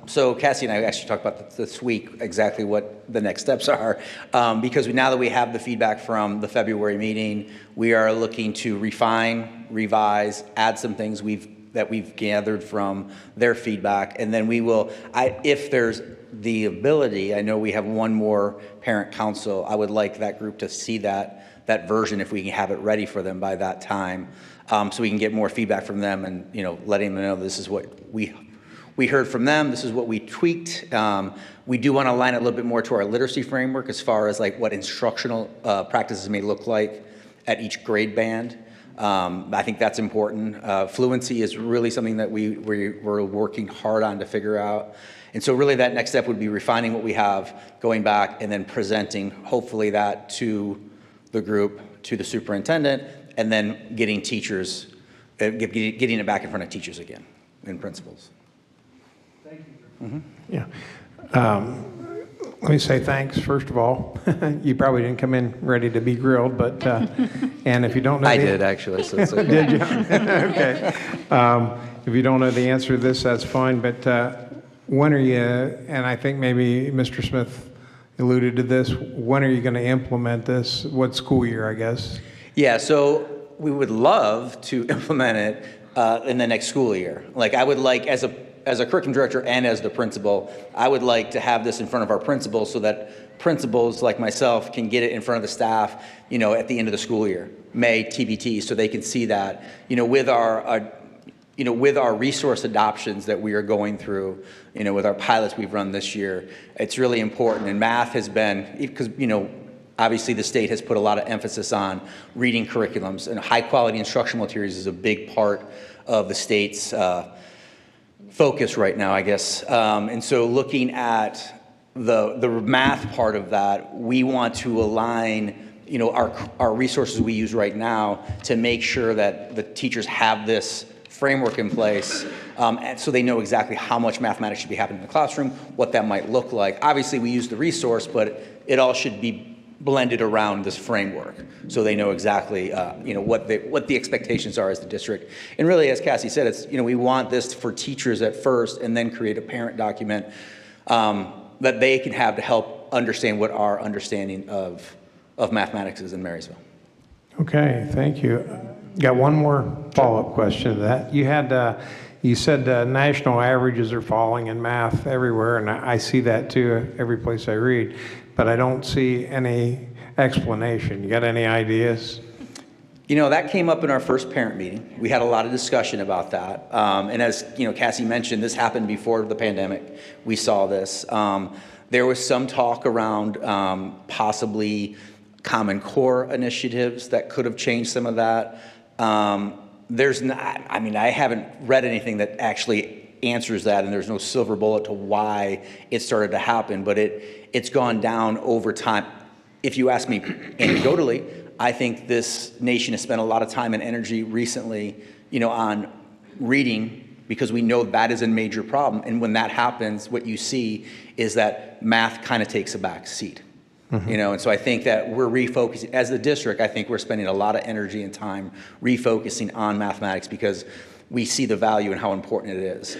So Cassie and I actually talked about this week exactly what the next steps are, because now that we have the feedback from the February meeting, we are looking to refine, revise, add some things that we've gathered from their feedback, and then we will, if there's the ability, I know we have one more parent council, I would like that group to see that version if we can have it ready for them by that time, so we can get more feedback from them and letting them know this is what we heard from them, this is what we tweaked. We do want to align it a little bit more to our literacy framework as far as like what instructional practices may look like at each grade band. I think that's important. Fluency is really something that we're working hard on to figure out. And so really that next step would be refining what we have, going back and then presenting hopefully that to the group, to the superintendent, and then getting teachers, getting it back in front of teachers again and principals. Thank you. Yeah. Let me say thanks, first of all. You probably didn't come in ready to be grilled, but, and if you don't know. I did actually, so it's okay. Did you? Okay. If you don't know the answer to this, that's fine, but when are you, and I think maybe Mr. Smith alluded to this, when are you going to implement this? What school year, I guess? Yeah, so we would love to implement it in the next school year. Like I would like, as a curriculum director and as the principal, I would like to have this in front of our principals so that principals like myself can get it in front of the staff, at the end of the school year, May TBT, so they can see that, with our resource adoptions that we are going through, with our pilots we've run this year, it's really important. And math has been, because, obviously the state has put a lot of emphasis on reading curriculums, and high quality instructional materials is a big part of the state's focus right now, I guess. And so looking at the math part of that, we want to align our resources we use right now to make sure that the teachers have this framework in place, and so they know exactly how much mathematics should be happening in the classroom, what that might look like. Obviously we use the resource, but it all should be blended around this framework, so they know exactly what the expectations are as the district. And really, as Cassie said, it's we want this for teachers at first, and then create a parent document that they can have to help understand what our understanding of mathematics is in Marysville. Okay, thank you. Got one more follow-up question to that. You said national averages are falling in math everywhere, and I see that too every place I read. but I don't see any explanation. You got any ideas? You know, that came up in our first parent meeting. We had a lot of discussion about that. And as you know, Cassie mentioned, this happened before the pandemic. We saw this. There was some talk around possibly Common Core initiatives that could have changed some of that. There's not, I mean, I haven't read anything that actually answers that, and there's no silver bullet to why it started to happen, but it's gone down over time. If you ask me anecdotally, I think this nation has spent a lot of time and energy recently, you know, on reading, because we know that is a major problem. And when that happens, what you see is that math kind of takes a back seat. You know, and so I think that we're refocusing, as the district, I think we're spending a lot of energy and time refocusing on mathematics because we see the value and how important it is.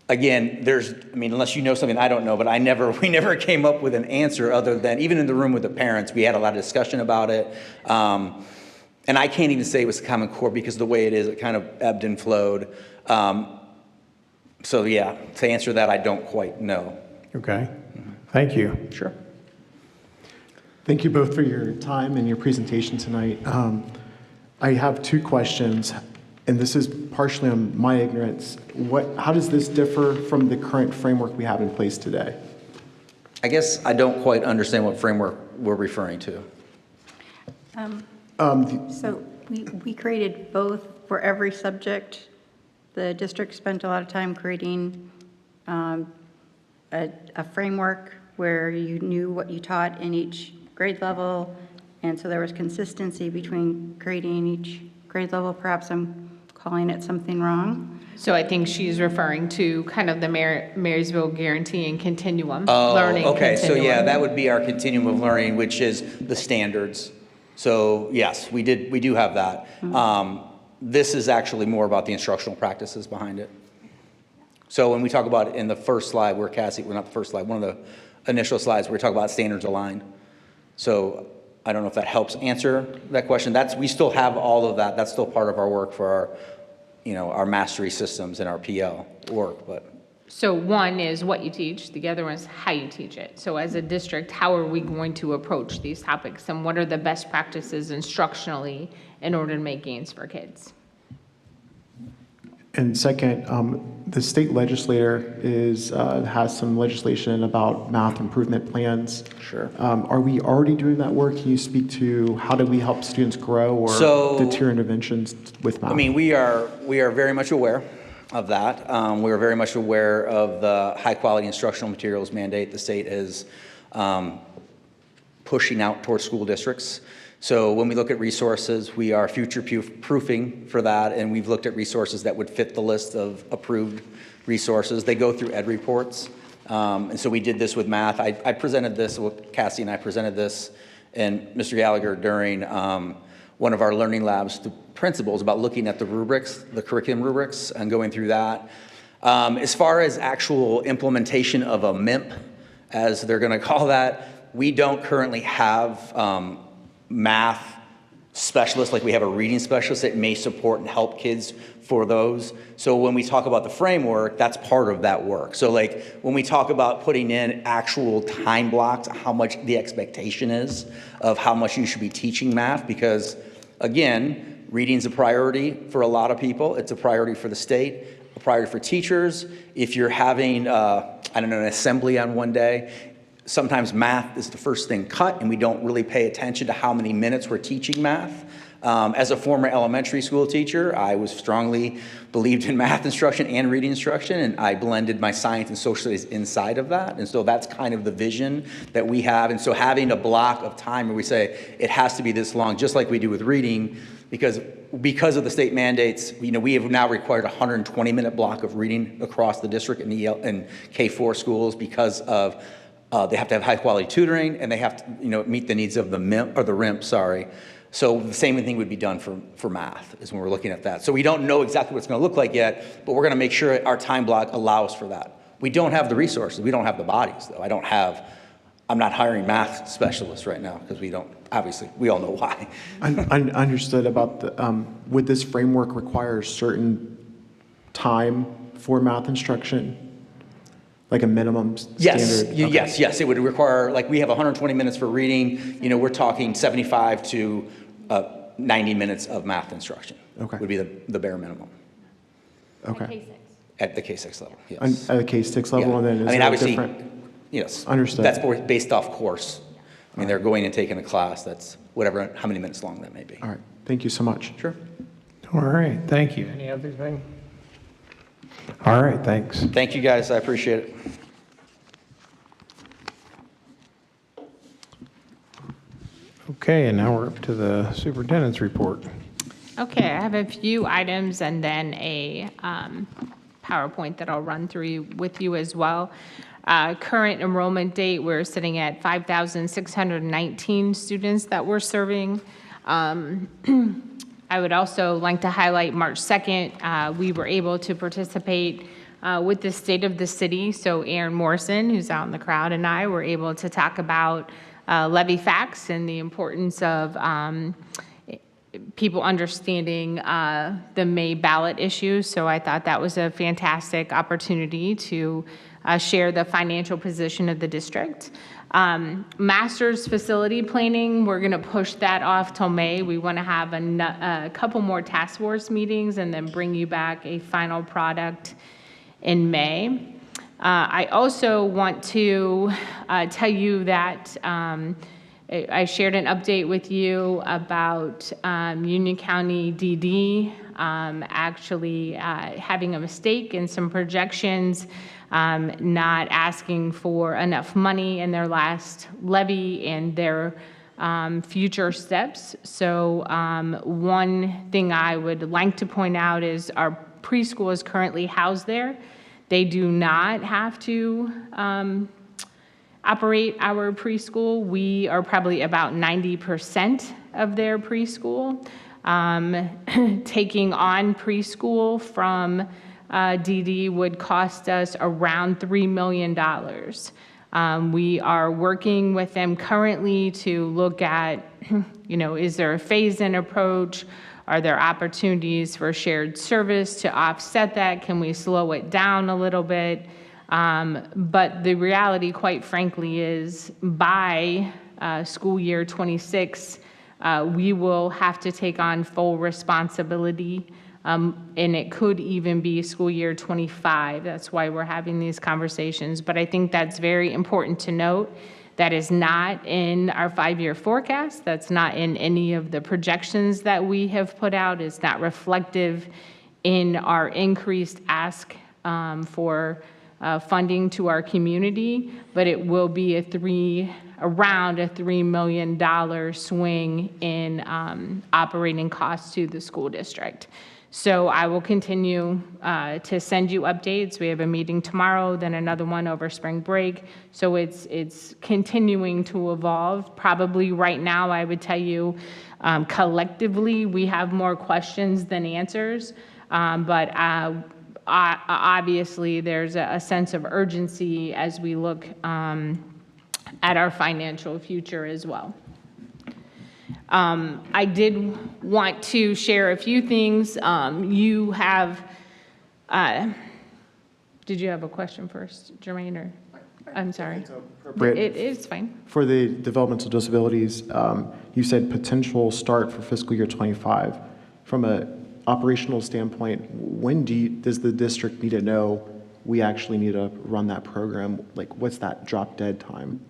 Again, I mean, unless you know something I don't know, but we never came up with an answer other than, even in the room with the parents, we had a lot of discussion about it. And I can't even say it was the Common Core because the way it is, it kind of ebbed and flowed. So yeah, to answer that, I don't quite know. Okay, thank you. Sure. Thank you both for your time and your presentation tonight. I have two questions, and this is partially on my ignorance. How does this differ from the current framework we have in place today? I guess I don't quite understand what framework we're referring to. So we created both for every subject. The district spent a lot of time creating a framework where you knew what you taught in each grade level, and so there was consistency between grading each grade level. Perhaps I'm calling it something wrong. So I think she's referring to kind of the Marysville Guarantee and Continuum Oh, learning. okay, continuum. so yeah, that would be our continuum of learning, which is the standards. So yes, we do have that. This is actually more about the instructional practices behind it. So when we talk about it in the first slide, where Cassie, well, not the first slide, one of the initial slides, we talk about standards aligned. So I don't know if that helps answer that question. We still have all of that. That's still part of our work for our, you know, our mastery systems and our PL work. But So one is what you teach, the other one is how you teach it. So as a district, how are we going to approach these topics, and what are the best practices instructionally in order to make gains for kids? And second, the state legislature has some legislation about math improvement plans. Sure. Are we already doing that work? Can you speak to how do we help students grow or deter interventions with math? I mean, we are very much aware of that. We are very much aware of the high quality instructional materials mandate the state is pushing out towards school districts. So when we look at resources, we are future-proofing for that, and we've looked at resources that would fit the list of approved resources. They go through ed reports, and so we did this with math. I presented this, Cassie and I presented this, and Mr. Gallagher during one of our learning labs to principals about looking at the rubrics, the curriculum rubrics, and going through that. As far as actual implementation of a MIMP, as they're going to call that, we don't currently have math specialists like we have a reading specialist that may support and help kids for those. So when we talk about the framework, that's part of that work. So like when we talk about putting in actual time blocks, how much the expectation is of how much you should be teaching math, because again, reading's a priority for a lot of people. It's a priority for the state, a priority for teachers. If you're having, I don't know, an assembly on one day, sometimes math is the first thing cut, and we don't really pay attention to how many minutes we're teaching math. As a former elementary school teacher, I was strongly believed in math instruction and reading instruction, and I blended my science and social studies inside of that. And so that's kind of the vision that we have. And so having a block of time where we say it has to be this long, just like we do with reading, because of the state mandates, you know, we have now required a 120-minute block of reading across the district in K-4 schools because of they have to have high quality tutoring, and they have to, you know, meet the needs of the MIMP or the RIMP, sorry. So the same thing would be done for math, is when we're looking at that. So we don't know exactly what it's going to look like yet, but we're going to make sure our time block allows for that. We don't have the resources. We don't have the bodies, though. I'm not hiring math specialists right now because we don't, obviously, we all know why. Understood about the, would this framework require certain time for math instruction? like a minimum Yes, standard? Okay. yes, it would require, like, we have 120 minutes for reading, we're talking 75 to 90 minutes of math instruction. Okay. Would be the bare minimum. Okay. At the K-6 level, yes. At the K-6 level, Yeah. and then is I mean, there obviously, different? yes. Understood. That's based off course. I mean, they're going and taking a class that's whatever, how many minutes long that may be. All right, thank you so much. Sure. All right, thank you. Any other thing? All right, thanks. Thank you, guys, I appreciate it. Okay, and now we're up to the superintendent's report. Okay, I have a few items and then a PowerPoint that I'll run through with you as well. Current enrollment date, we're sitting at 5,619 students that we're serving. I would also like to highlight March 2nd, we were able to participate with the state of the city. So Aaron Morrison, who's out in the crowd, and I were able to talk about levy facts and the importance of people understanding the May ballot issues. So I thought that was a fantastic opportunity to share the financial position of the district. Master's facility planning, we're going to push that off till May. We want to have a couple more task force meetings and then bring you back a final product in May. I also want to tell you that I shared an update with you about Union County DD actually having a mistake in some projections, not asking for enough money in their last levy and their future steps. So one thing I would like to point out is our preschool is currently housed there. They do not have to operate our preschool. We are probably about 90% of their preschool. Taking on preschool from DD would cost us around $3 million. We are working with them currently to look at, is there a phase-in approach? Are there opportunities for shared service to offset that? Can we slow it down a little bit? But the reality, quite frankly, is by school year 26, we will have to take on full responsibility, and it could even be school year 25. That's why we're having these conversations. But I think that's very important to note. That is not in our 5-year forecast. That's not in any of the projections that we have put out. It's not reflective in our increased ask for funding to our community, but it will be around a $3 million swing in operating costs to the school district. So I will continue to send you updates. We have a meeting tomorrow, then another one over spring break. So it's continuing to evolve. Probably right now, I would tell you, collectively, we have more questions than answers. But obviously, there's a sense of urgency as we look at our financial future as well. I did want to share a few things. You have, did you have a question first, Jermaine, or? I'm sorry. It's fine. For the developmental disabilities, you said potential start for fiscal year 25. From an operational standpoint, when does the district need to know we actually need to run that program? Like, what's that drop dead time?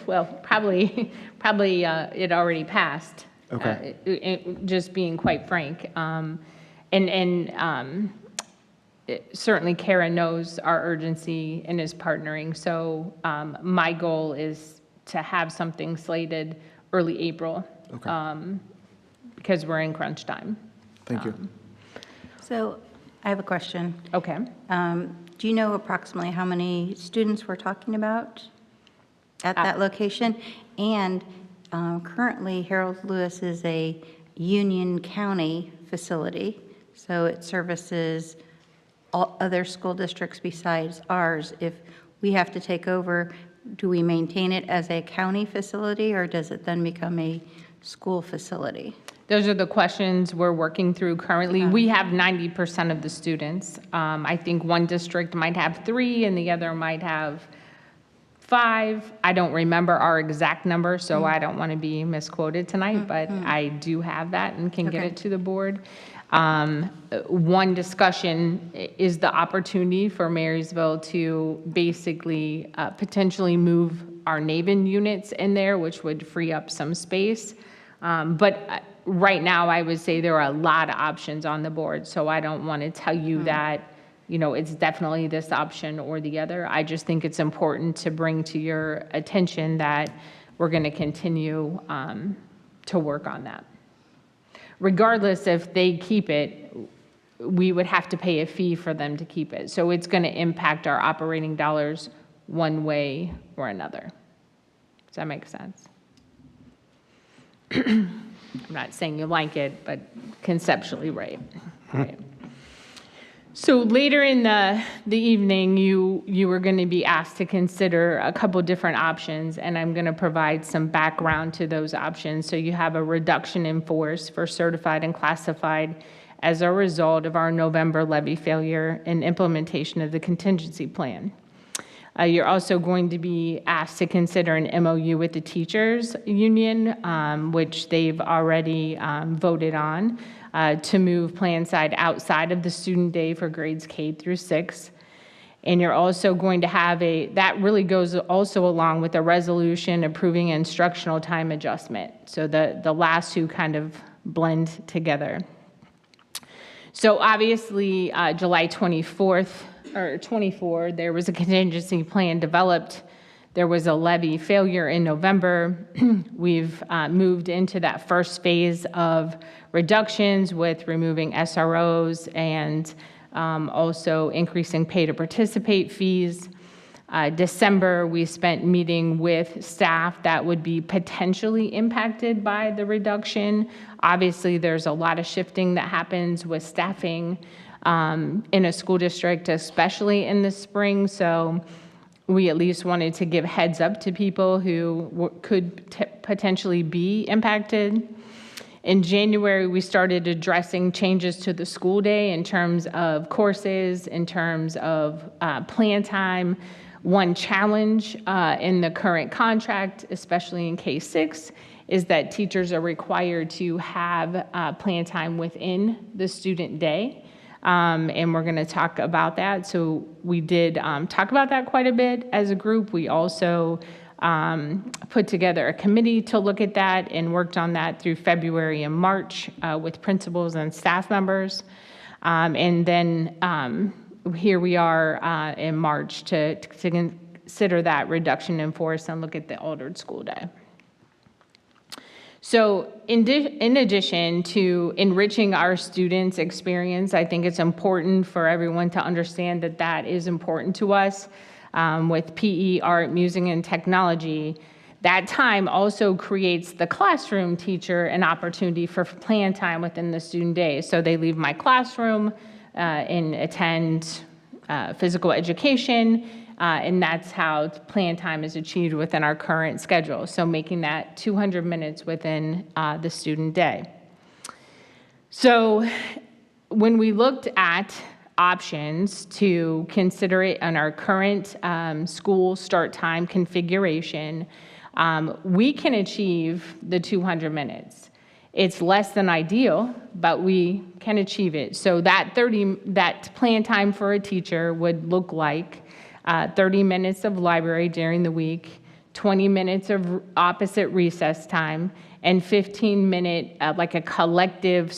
Well, probably it already passed. Okay. Just being quite frank. Certainly Kara knows our urgency and is partnering. So my goal is to have something slated early April. Okay. Because we're in crunch time. Thank you. So I have a question. Okay. Do you know approximately how many students we're talking about at that location? And currently, Harold Lewis is a Union County facility, so it services all other school districts besides ours. If we have to take over, do we maintain it as a county facility, or does it then become a school facility? Those are the questions we're working through currently. We have 90% of the students. I think one district might have 3 and the other might have 5. I don't remember our exact number, so I don't want to be misquoted tonight, but I do have that and can get it to the board. One discussion is the opportunity for Marysville to basically potentially move our NAVN units in there, which would free up some space. But right now, I would say there are a lot of options on the board, so I don't want to tell you that, you know, it's definitely this option or the other. I just think it's important to bring to your attention that we're going to continue to work on that. Regardless if they keep it, we would have to pay a fee for them to keep it. So it's going to impact our operating dollars one way or another. Does that make sense? I'm not saying you like it, but conceptually, right. Right. So later in the evening, you were going to be asked to consider a couple different options, and I'm going to provide some background to those options. So you have a reduction in force for certified and classified as a result of our November levy failure and implementation of the contingency plan. You're also going to be asked to consider an MOU with the teachers union, which they've already voted on, to move plan side outside of the student day for grades K through 6. And you're also going to have that really goes also along with a resolution approving instructional time adjustment. So the last two kind of blend together. So obviously, July 24th, or 24, there was a contingency plan developed. There was a levy failure in November. We've moved into that first phase of reductions with removing SROs and also increasing pay to participate fees. December, we spent meeting with staff that would be potentially impacted by the reduction. Obviously, there's a lot of shifting that happens with staffing in a school district, especially in the spring. So we at least wanted to give heads up to people who could potentially be impacted. In January, we started addressing changes to the school day in terms of courses, in terms of plan time. One challenge in the current contract, especially in K-6, is that teachers are required to have plan time within the student day. And we're going to talk about that. So we did talk about that quite a bit as a group. We also put together a committee to look at that and worked on that through February and March with principals and staff members. And then here we are in March to consider that reduction in force and look at the altered school day. So in addition to enriching our students' experience, I think it's important for everyone to understand that that is important to us. With PE, art, music, and technology, that time also creates the classroom teacher an opportunity for plan time within the student day. So they leave my classroom and attend physical education, and that's how plan time is achieved within our current schedule. So making that 200 minutes within the student day. So when we looked at options to consider it on our current school start time configuration, we can achieve the 200 minutes. It's less than ideal, but we can achieve it. So that plan time for a teacher would look like 30 minutes of library during the week, 20 minutes of opposite recess time, and 15-minute, like a collective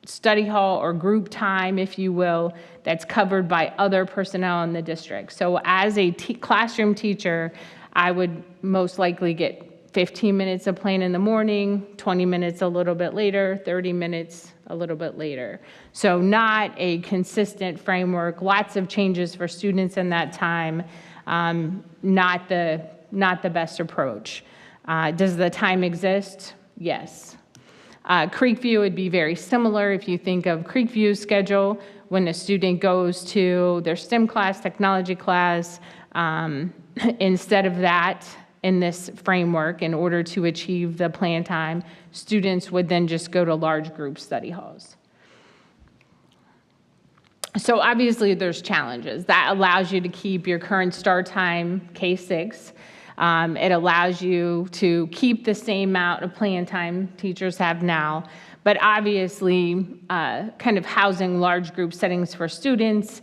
study hall or group time, if you will, that's covered by other personnel in the district. So as a classroom teacher, I would most likely get 15 minutes of plan in the morning, 20 minutes a little bit later, 30 minutes a little bit later. So not a consistent framework, lots of changes for students in that time, not the best approach. Does the time exist? Yes. Creekview would be very similar. If you think of Creekview's schedule, when a student goes to their STEM class, technology class, instead of that, in this framework, in order to achieve the plan time, students would then just go to large group study halls. So obviously there's challenges. That allows you to keep your current start time, K-6. It allows you to keep the same amount of plan time teachers have now, but obviously kind of housing large group settings for students,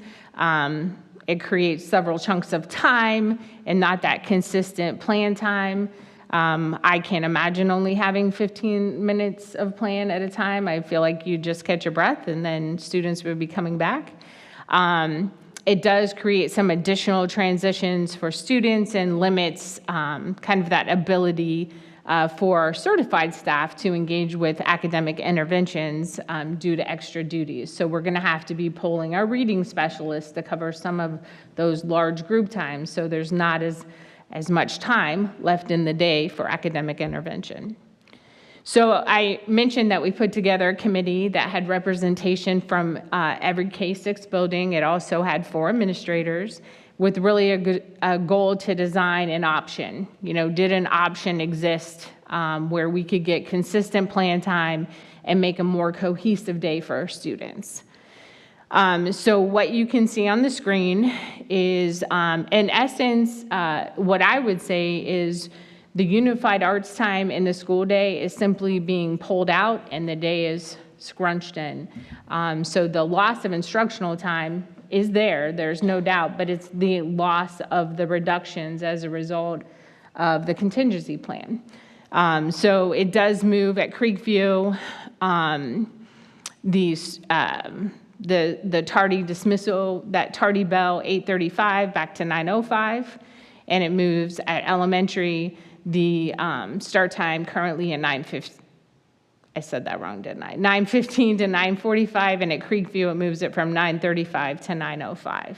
it creates several chunks of time and not that consistent plan time. I can't imagine only having 15 minutes of plan at a time. I feel like you just catch your breath and then students would be coming back. It does create some additional transitions for students and limits kind of that ability for certified staff to engage with academic interventions due to extra duties. So we're going to have to be polling our reading specialists to cover some of those large group times, so there's not as much time left in the day for academic intervention. So I mentioned that we put together a committee that had representation from every K-6 building. It also had 4 administrators with really a goal to design an option. You know, did an option exist where we could get consistent plan time and make a more cohesive day for our students? So what you can see on the screen is, in essence, what I would say is the unified arts time in the school day is simply being pulled out and the day is scrunched in. So the loss of instructional time is there, there's no doubt, but it's the loss of the reductions as a result of the contingency plan. So it does move at Creekview, the tardy dismissal, that tardy bell, 8:35 back to 9:05, and it moves at elementary, the start time currently at 9:15. I said that wrong, didn't I? 9:15 to 9:45, and at Creekview, it moves it from 9:35 to 9:05.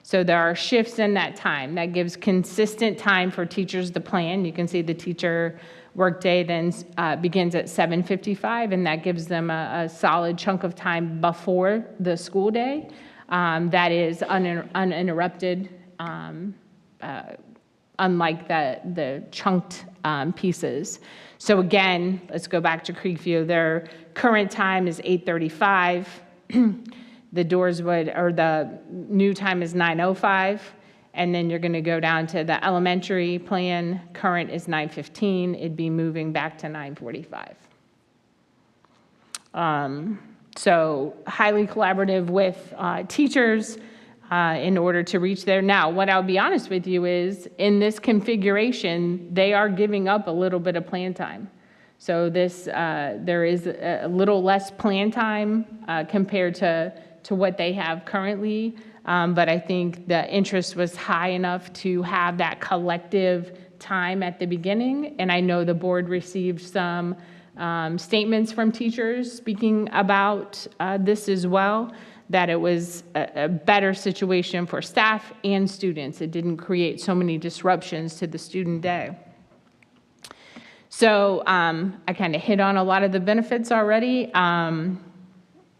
So there are shifts in that time. That gives consistent time for teachers to plan. You can see the teacher workday then begins at 7:55, and that gives them a solid chunk of time before the school day that is uninterrupted, unlike the chunked pieces. So again, let's go back to Creekview. Their current time is 8:35. The new time is 9:05. And then you're going to go down to the elementary plan. Current is 9:15. It'd be moving back to 9:45. So highly collaborative with teachers in order to reach there. Now, what I'll be honest with you is, in this configuration, they are giving up a little bit of plan time. So there is a little less plan time compared to what they have currently. But I think the interest was high enough to have that collective time at the beginning. And I know the board received some statements from teachers speaking about this as well, that it was a better situation for staff and students. It didn't create so many disruptions to the student day. So I kind of hit on a lot of the benefits already.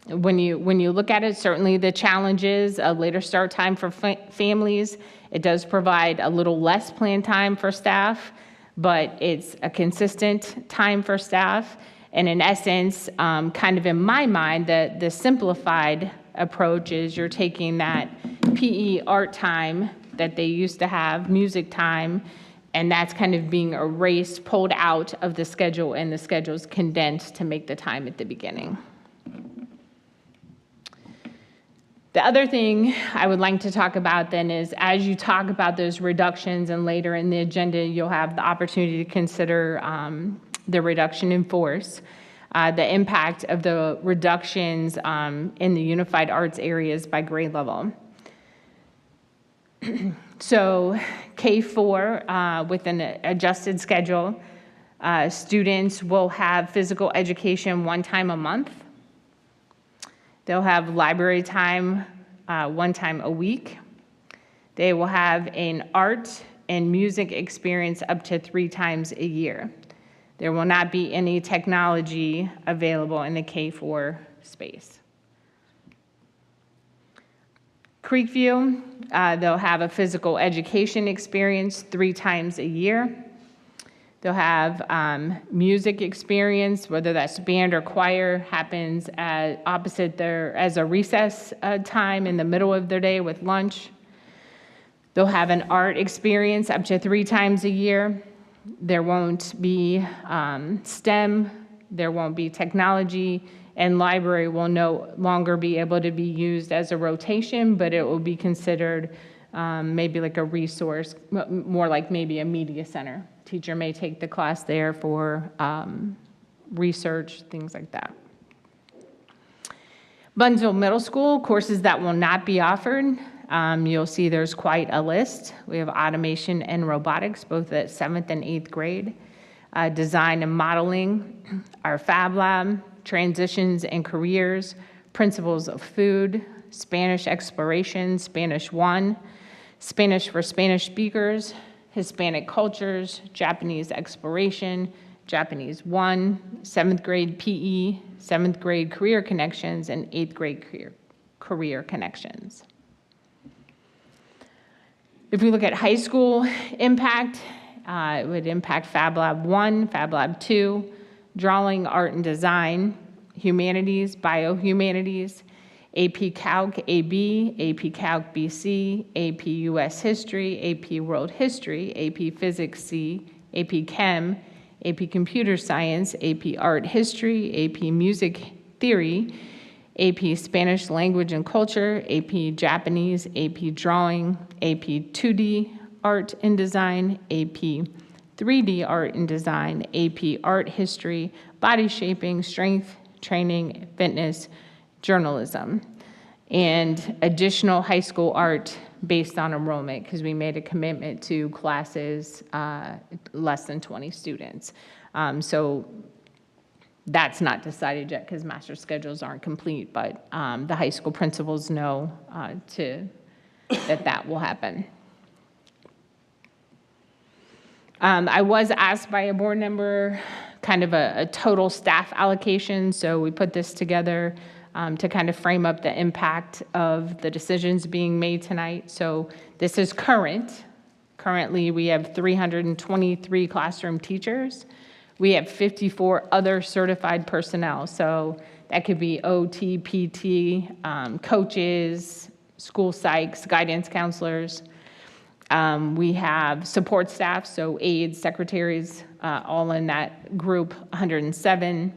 When you look at it, certainly the challenges, a later start time for families, it does provide a little less plan time for staff, but it's a consistent time for staff. And in essence, kind of in my mind, the simplified approach is you're taking that PE art time that they used to have, music time, and that's kind of being erased, pulled out of the schedule, and the schedule's condensed to make the time at the beginning. The other thing I would like to talk about then is, as you talk about those reductions and later in the agenda, you'll have the opportunity to consider the reduction in force, the impact of the reductions in the unified arts areas by grade level. So K4, with an adjusted schedule, students will have physical education 1 time a month. They'll have library time 1 time a week. They will have an art and music experience up to 3 times a year. There will not be any technology available in the K4 space. Creekview, they'll have a physical education experience 3 times a year. They'll have music experience, whether that's band or choir, happens opposite as a recess time in the middle of their day with lunch. They'll have an art experience up to 3 times a year. There won't be STEM, there won't be technology, and library will no longer be able to be used as a rotation, but it will be considered maybe like a resource, more like maybe a media center. Teacher may take the class there for research, things like that. Bunzl Middle School, courses that will not be offered. You'll see there's quite a list. We have automation and robotics, both at 7th and 8th grade. Design and modeling, our Fab Lab, transitions and careers, principles of food, Spanish exploration, Spanish 1, Spanish for Spanish speakers, Hispanic cultures, Japanese exploration, Japanese 1, 7th grade PE, 7th grade career connections, and 8th grade career connections. If we look at high school impact, it would impact Fab Lab 1, Fab Lab 2, drawing, art and design, humanities, biohumanities, AP Calc AB, AP Calc BC, AP US History, AP World History, AP Physics C, AP Chem, AP Computer Science, AP Art History, AP Music Theory, AP Spanish Language and Culture, AP Japanese, AP Drawing, AP 2D Art and Design, AP 3D Art and Design, AP Art History, Body Shaping, Strength, Training, Fitness, Journalism, and additional high school art based on enrollment, because we made a commitment to classes less than 20 students. So that's not decided yet because master schedules aren't complete, but the high school principals know that will happen. I was asked by a board member kind of a total staff allocation, so we put this together to kind of frame up the impact of the decisions being made tonight. So this is current. Currently, we have 323 classroom teachers. We have 54 other certified personnel. So that could be OT, PT, coaches, school psychs, guidance counselors. We have support staff, so aides, secretaries, all in that group, 107.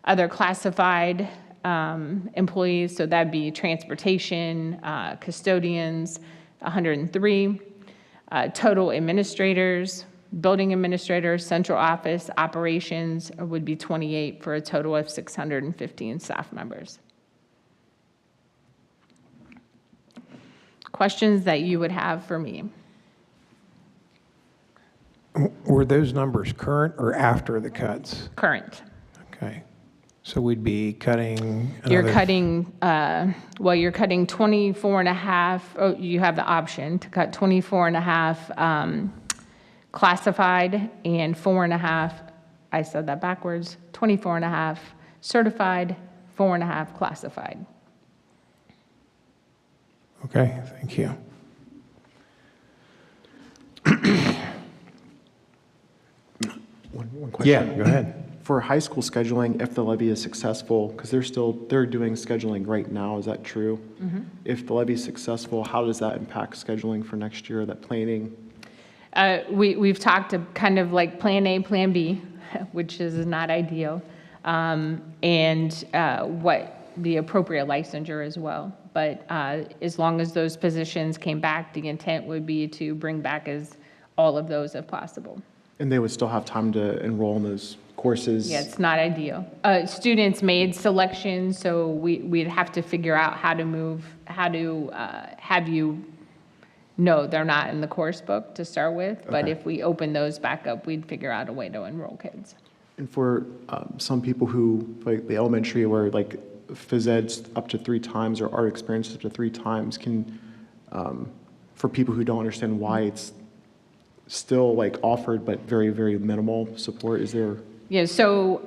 Other classified employees, so that'd be transportation, custodians, 103. Total administrators, building administrators, central office, operations would be 28 for a total of 615 staff members. Questions that you would have for me? Were those numbers current or after the cuts? Current. Okay. So we'd be cutting You're another- cutting, you're cutting 24 and a half, you have the option to cut 24 and a half classified and 4 and a half, I said that backwards, 24 and a half certified, 4 and a half classified. Okay, thank you. One question. Yeah, go ahead. For high school scheduling, if the levy is successful, because they're doing scheduling right now, is that true? Mm-hmm. If the levy is successful, how does that impact scheduling for next year, that planning? We've talked to kind of like plan A, plan B, which is not ideal, and what the appropriate licensure as well. But as long as those positions came back, the intent would be to bring back as all of those if possible. And they would still have time to enroll in those courses? Yeah, it's not ideal. Students made selections, so we'd have to figure out how to have you know they're not in the course book to start with. But Okay. if we open those back up, we'd figure out a way to enroll kids. And for some people who, like the elementary, where like phys ed's up to 3 times or art experience up to 3 times, for people who don't understand why it's still like offered but very, very minimal support, is there? Yeah, so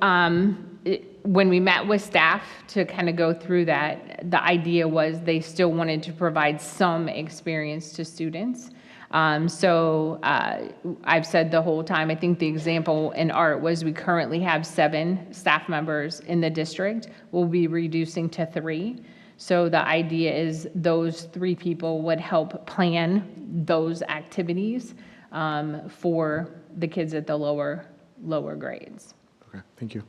when we met with staff to kind of go through that, the idea was they still wanted to provide some experience to students. I've said the whole time, I think the example in art was we currently have 7 staff members in the district. We'll be reducing to 3. So the idea is those 3 people would help plan those activities for the kids at the lower grades. Okay, thank you.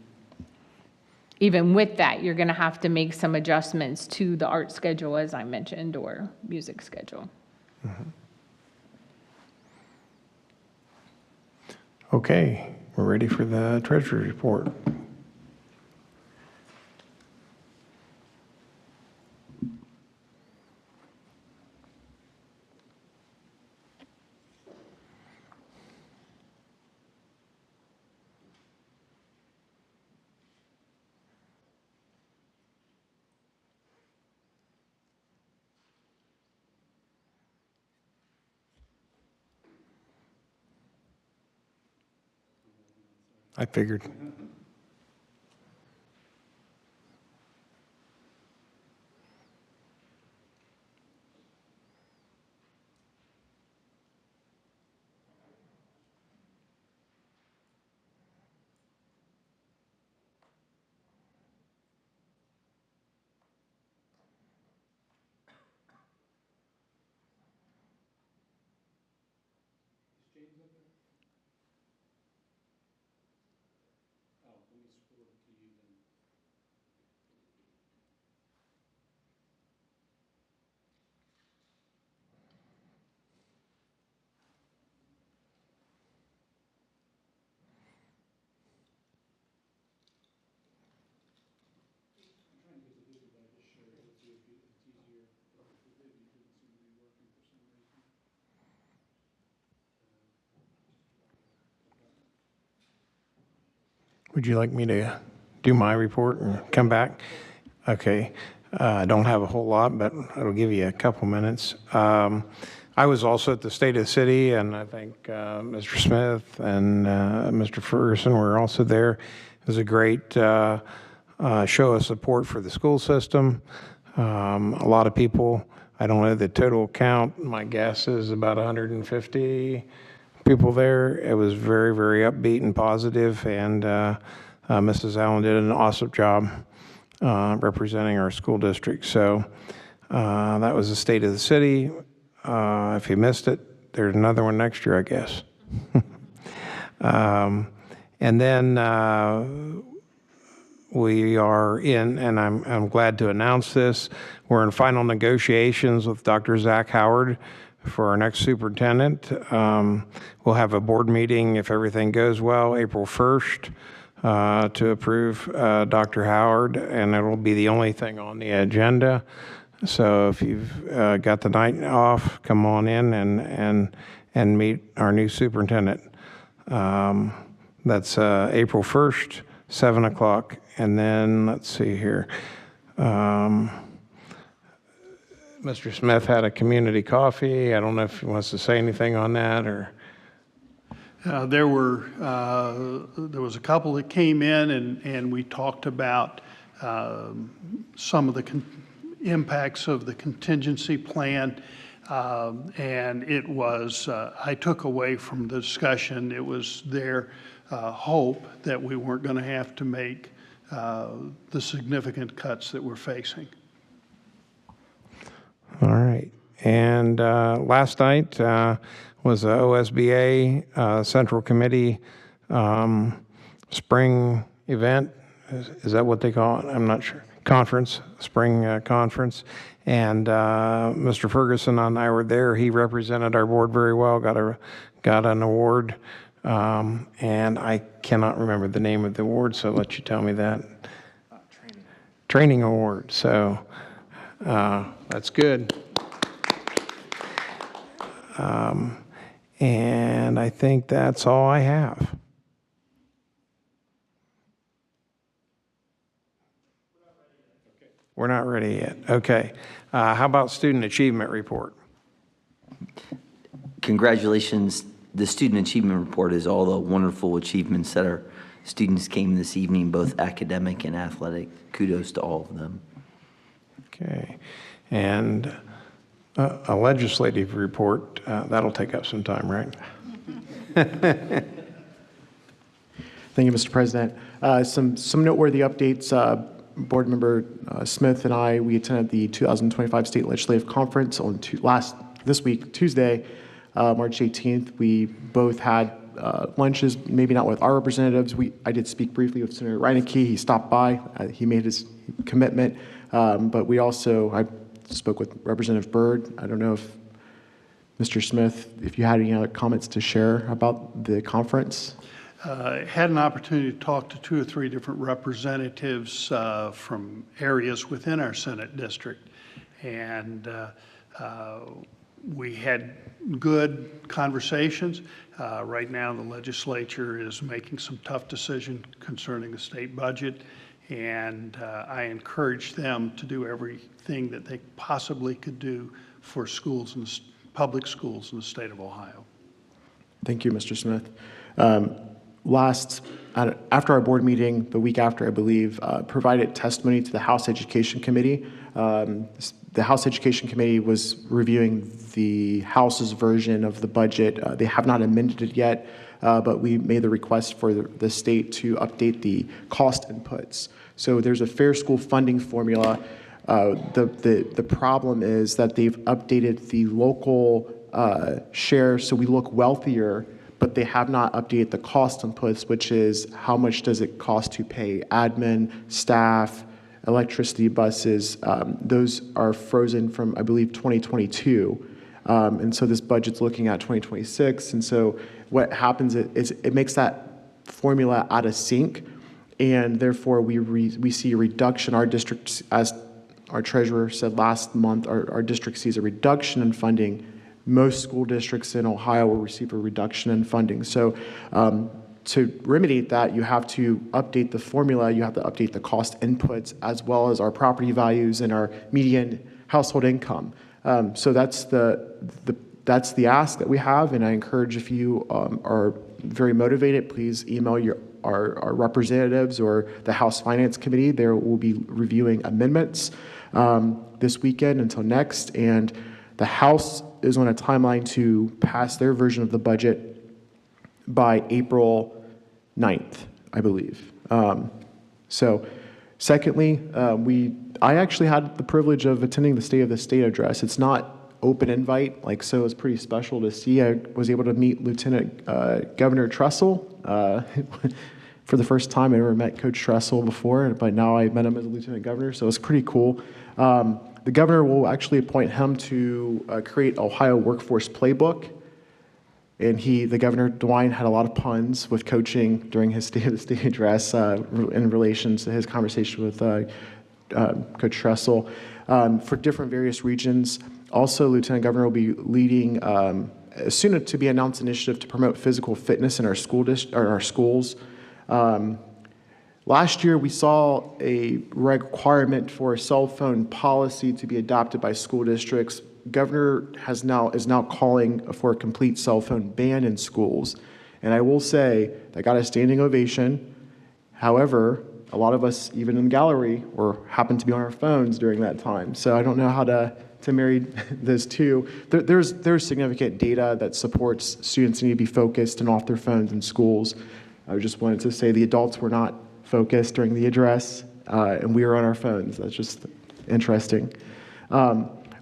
Even with that, you're going to have to make some adjustments to the art schedule, as I mentioned, or music schedule. Okay, we're ready for the treasurer's report. I figured. Would you like me to do my report and come back? Okay. I don't have a whole lot, but it'll give you a couple minutes. I was also at the State of the City, and I think Mr. Smith and Mr. Ferguson were also there. It was a great show of support for the school system. A lot of people, I don't know the total count, my guess is about 150 people there. It was very, very upbeat and positive, and Mrs. Allen did an awesome job representing our school district. So that was the State of the City. If you missed it, there's another one next year, I guess. And then we are in, and I'm glad to announce this, we're in final negotiations with Dr. Zach Howard for our next superintendent. We'll have a board meeting, if everything goes well, April 1st to approve Dr. Howard, and it will be the only thing on the agenda. So if you've got the night off, come on in and meet our new superintendent. That's April 1st, 7 o'clock. And then, let's see here. Mr. Smith had a community coffee. I don't know if he wants to say anything on that or. There was a couple that came in and we talked about some of the impacts of the contingency plan. And it was, I took away from the discussion, it was their hope that we weren't going to have to make the significant cuts that we're facing. All right. And last night was a OSBA Central Committee spring event. Is that what they call it? I'm not sure. Conference, spring conference. And Mr. Ferguson and I were there. He represented our board very well, got an award. And I cannot remember the name of the award, so I'll let you tell me that. Training award. So that's good. And I think that's all I have. We're not ready yet. Okay. How about student achievement report? Congratulations. The student achievement report is all the wonderful achievements that our students came this evening, both academic and athletic. Kudos to all of them. Okay. And A legislative report, that'll take up some time, right? Thank you, Mr. President. Some noteworthy updates. Board Member Smith and I, we attended the 2025 State Legislative Conference on this week, Tuesday, March 18th. We both had lunches, maybe not with our representatives. I did speak briefly with Senator Reineke. He stopped by. He made his commitment. But I spoke with Representative Byrd. I don't know if Mr. Smith, if you had any other comments to share about the conference. Had an opportunity to talk to 2 or 3 different representatives from areas within our Senate district, and we had good conversations. Right now, the legislature is making some tough decisions concerning the state budget, and I encouraged them to do everything that they possibly could do for schools and public schools in the state of Ohio. Thank you, Mr. Smith. After our board meeting, the week after, I believe, provided testimony to the House Education Committee. The House Education Committee was reviewing the House's version of the budget. They have not amended it yet, but we made the request for the state to update the cost inputs. So there's a fair school funding formula. The problem is that they've updated the local share so we look wealthier, but they have not updated the cost inputs, which is how much does it cost to pay admin, staff, electricity, buses. Those are frozen from, I believe, 2022. And so this budget's looking at 2026. And so what happens is it makes that formula out of sync, and therefore we see a reduction. Our district, as our treasurer said last month, our district sees a reduction in funding. Most school districts in Ohio will receive a reduction in funding. So to remedy that, you have to update the formula, you have to update the cost inputs, as well as our property values and our median household income. So that's the ask that we have, and I encourage, if you are very motivated, please email our representatives or the House Finance Committee. They will be reviewing amendments this weekend until next, and the House is on a timeline to pass their version of the budget by April 9th, I believe. So secondly, I actually had the privilege of attending the State of the State address. It's not open invite, so it's pretty special to see. I was able to meet Lieutenant Governor Tressel. For the first time, I never met Coach Tressel before, but now I met him as a lieutenant governor, so it's pretty cool. The governor will actually appoint him to create Ohio Workforce Playbook. And the governor, DeWine, had a lot of puns with coaching during his State of the State address in relation to his conversation with Coach Tressel. For different various regions, also Lieutenant Governor will be leading a soon to be announced initiative to promote physical fitness in our schools. Last year, we saw a requirement for a cell phone policy to be adopted by school districts. Governor is now calling for a complete cell phone ban in schools. And I will say, that got a standing ovation. However, a lot of us, even in the gallery, happened to be on our phones during that time. So I don't know how to marry those two. There's significant data that supports students need to be focused and off their phones in schools. I just wanted to say the adults were not focused during the address, and we were on our phones. That's just interesting.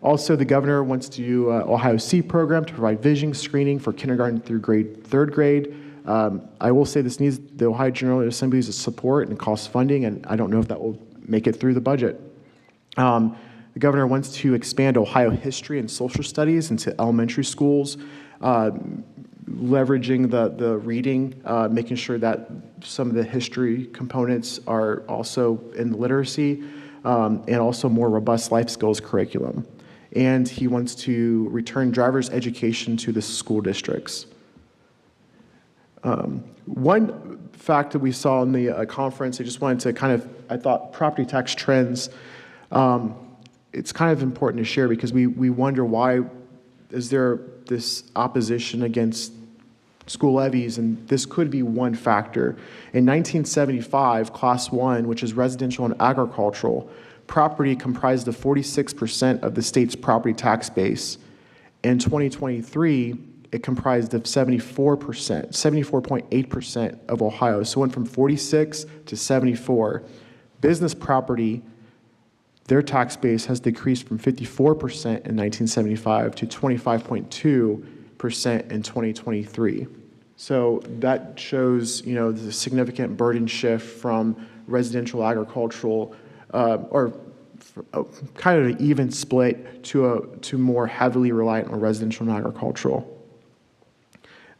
Also, the governor wants to do Ohio C program to provide vision screening for kindergarten through third grade. I will say this needs the Ohio General Assembly's support and cost funding, and I don't know if that will make it through the budget. The governor wants to expand Ohio history and social studies into elementary schools, leveraging the reading, making sure that some of the history components are also in literacy, and also more robust life skills curriculum. And he wants to return driver's education to the school districts. One fact that we saw in the conference, I just wanted to I thought property tax trends, it's kind of important to share because we wonder why is there this opposition against school levies, and this could be one factor. In 1975, Class 1, which is residential and agricultural, property comprised of 46% of the state's property tax base. In 2023, it comprised of 74.8% of Ohio. So it went from 46 to 74. Business property, their tax base has decreased from 54% in 1975 to 25.2% in 2023. So that shows, the significant burden shift from residential agricultural, or kind of an even split to more heavily reliant on residential and agricultural.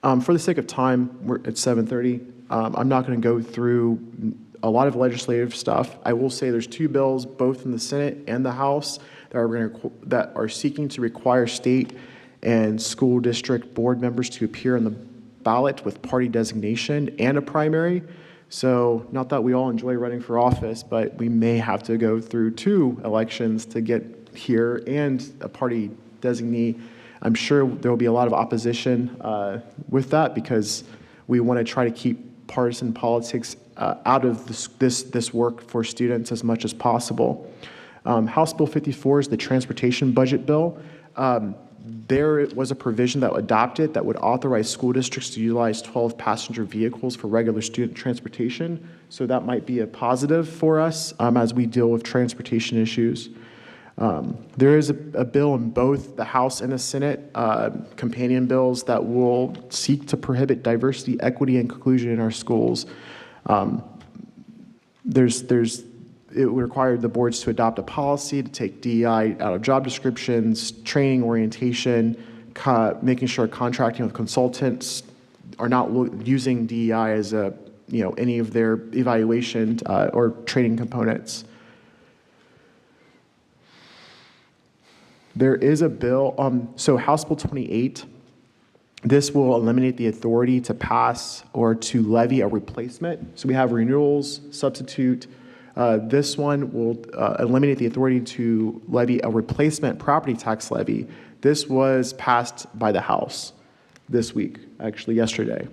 For the sake of time, we're at 7:30. I'm not going to go through a lot of legislative stuff. I will say there's two bills, both in the Senate and the House, that are seeking to require state and school district board members to appear on the ballot with party designation and a primary. So not that we all enjoy running for office, but we may have to go through 2 elections to get here and a party designee. I'm sure there will be a lot of opposition with that because we want to try to keep partisan politics out of this work for students as much as possible. House Bill 54 is the transportation budget bill. There was a provision that adopted that would authorize school districts to utilize 12 passenger vehicles for regular student transportation. So that might be a positive for us as we deal with transportation issues. There is a bill in both the House and the Senate, companion bills that will seek to prohibit diversity, equity, and inclusion in our schools. It would require the boards to adopt a policy to take DEI out of job descriptions, training, orientation, making sure contracting with consultants are not using DEI as any of their evaluation or training components. There is a bill, so House Bill 28, this will eliminate the authority to pass or to levy a replacement. So we have renewals, substitute. This one will eliminate the authority to levy a replacement property tax levy. This was passed by the House this week, actually yesterday.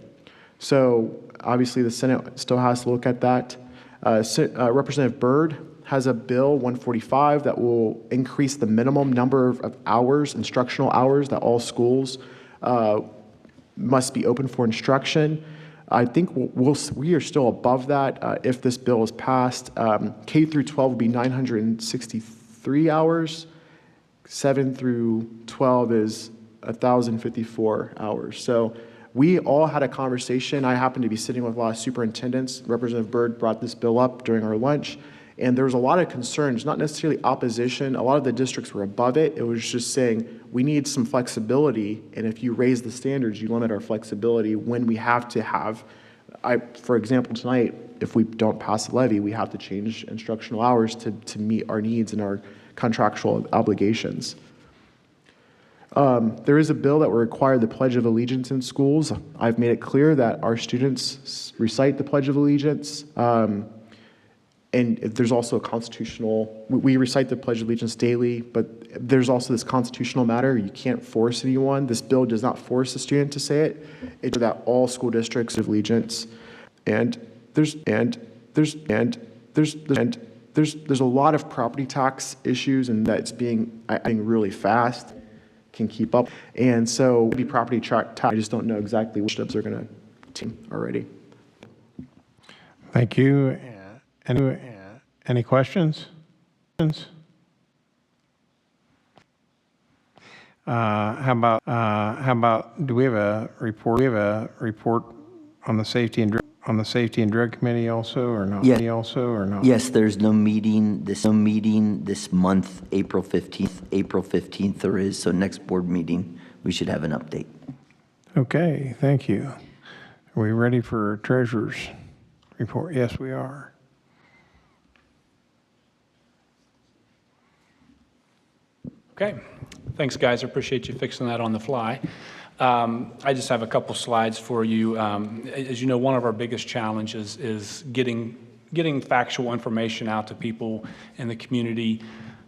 So obviously the Senate still has to look at that. Representative Byrd has a bill 145 that will increase the minimum number of hours, instructional hours, that all schools must be open for instruction. I think we are still above that if this bill is passed. K through 12 will be 963 hours. 7 through 12 is 1,054 hours. So we all had a conversation. I happened to be sitting with a lot of superintendents. Representative Byrd brought this bill up during our lunch. And there was a lot of concerns, not necessarily opposition. A lot of the districts were above it. It was just saying we need some flexibility. And if you raise the standards, you limit our flexibility when we have to have, for example, tonight, if we don't pass a levy, we have to change instructional hours to meet our needs and our contractual obligations. There is a bill that will require the Pledge of Allegiance in schools. I've made it clear that our students recite the Pledge of Allegiance. And there's also a constitutional, we recite the Pledge of Allegiance daily, but there's also this constitutional matter. You can't force anyone. This bill does not force a student to say it. It's that all school districts have allegiance. And there's a lot of property tax issues, and that's being really fast, can keep up. And so maybe property tax, I just don't know exactly which steps are going to take already. Thank you. Any questions? How about, do we have a report? We have a report on the safety and drug committee also, or not? Yeah. Also, or not? Yes, there's no meeting this month, April 15th. April 15th there is, so next board meeting, we should have an update. Okay, thank you. Are we ready for treasurer's report? Yes, we are. Okay, thanks guys, I appreciate you fixing that on the fly. I just have a couple slides for you. As you know, one of our biggest challenges is getting factual information out to people in the community,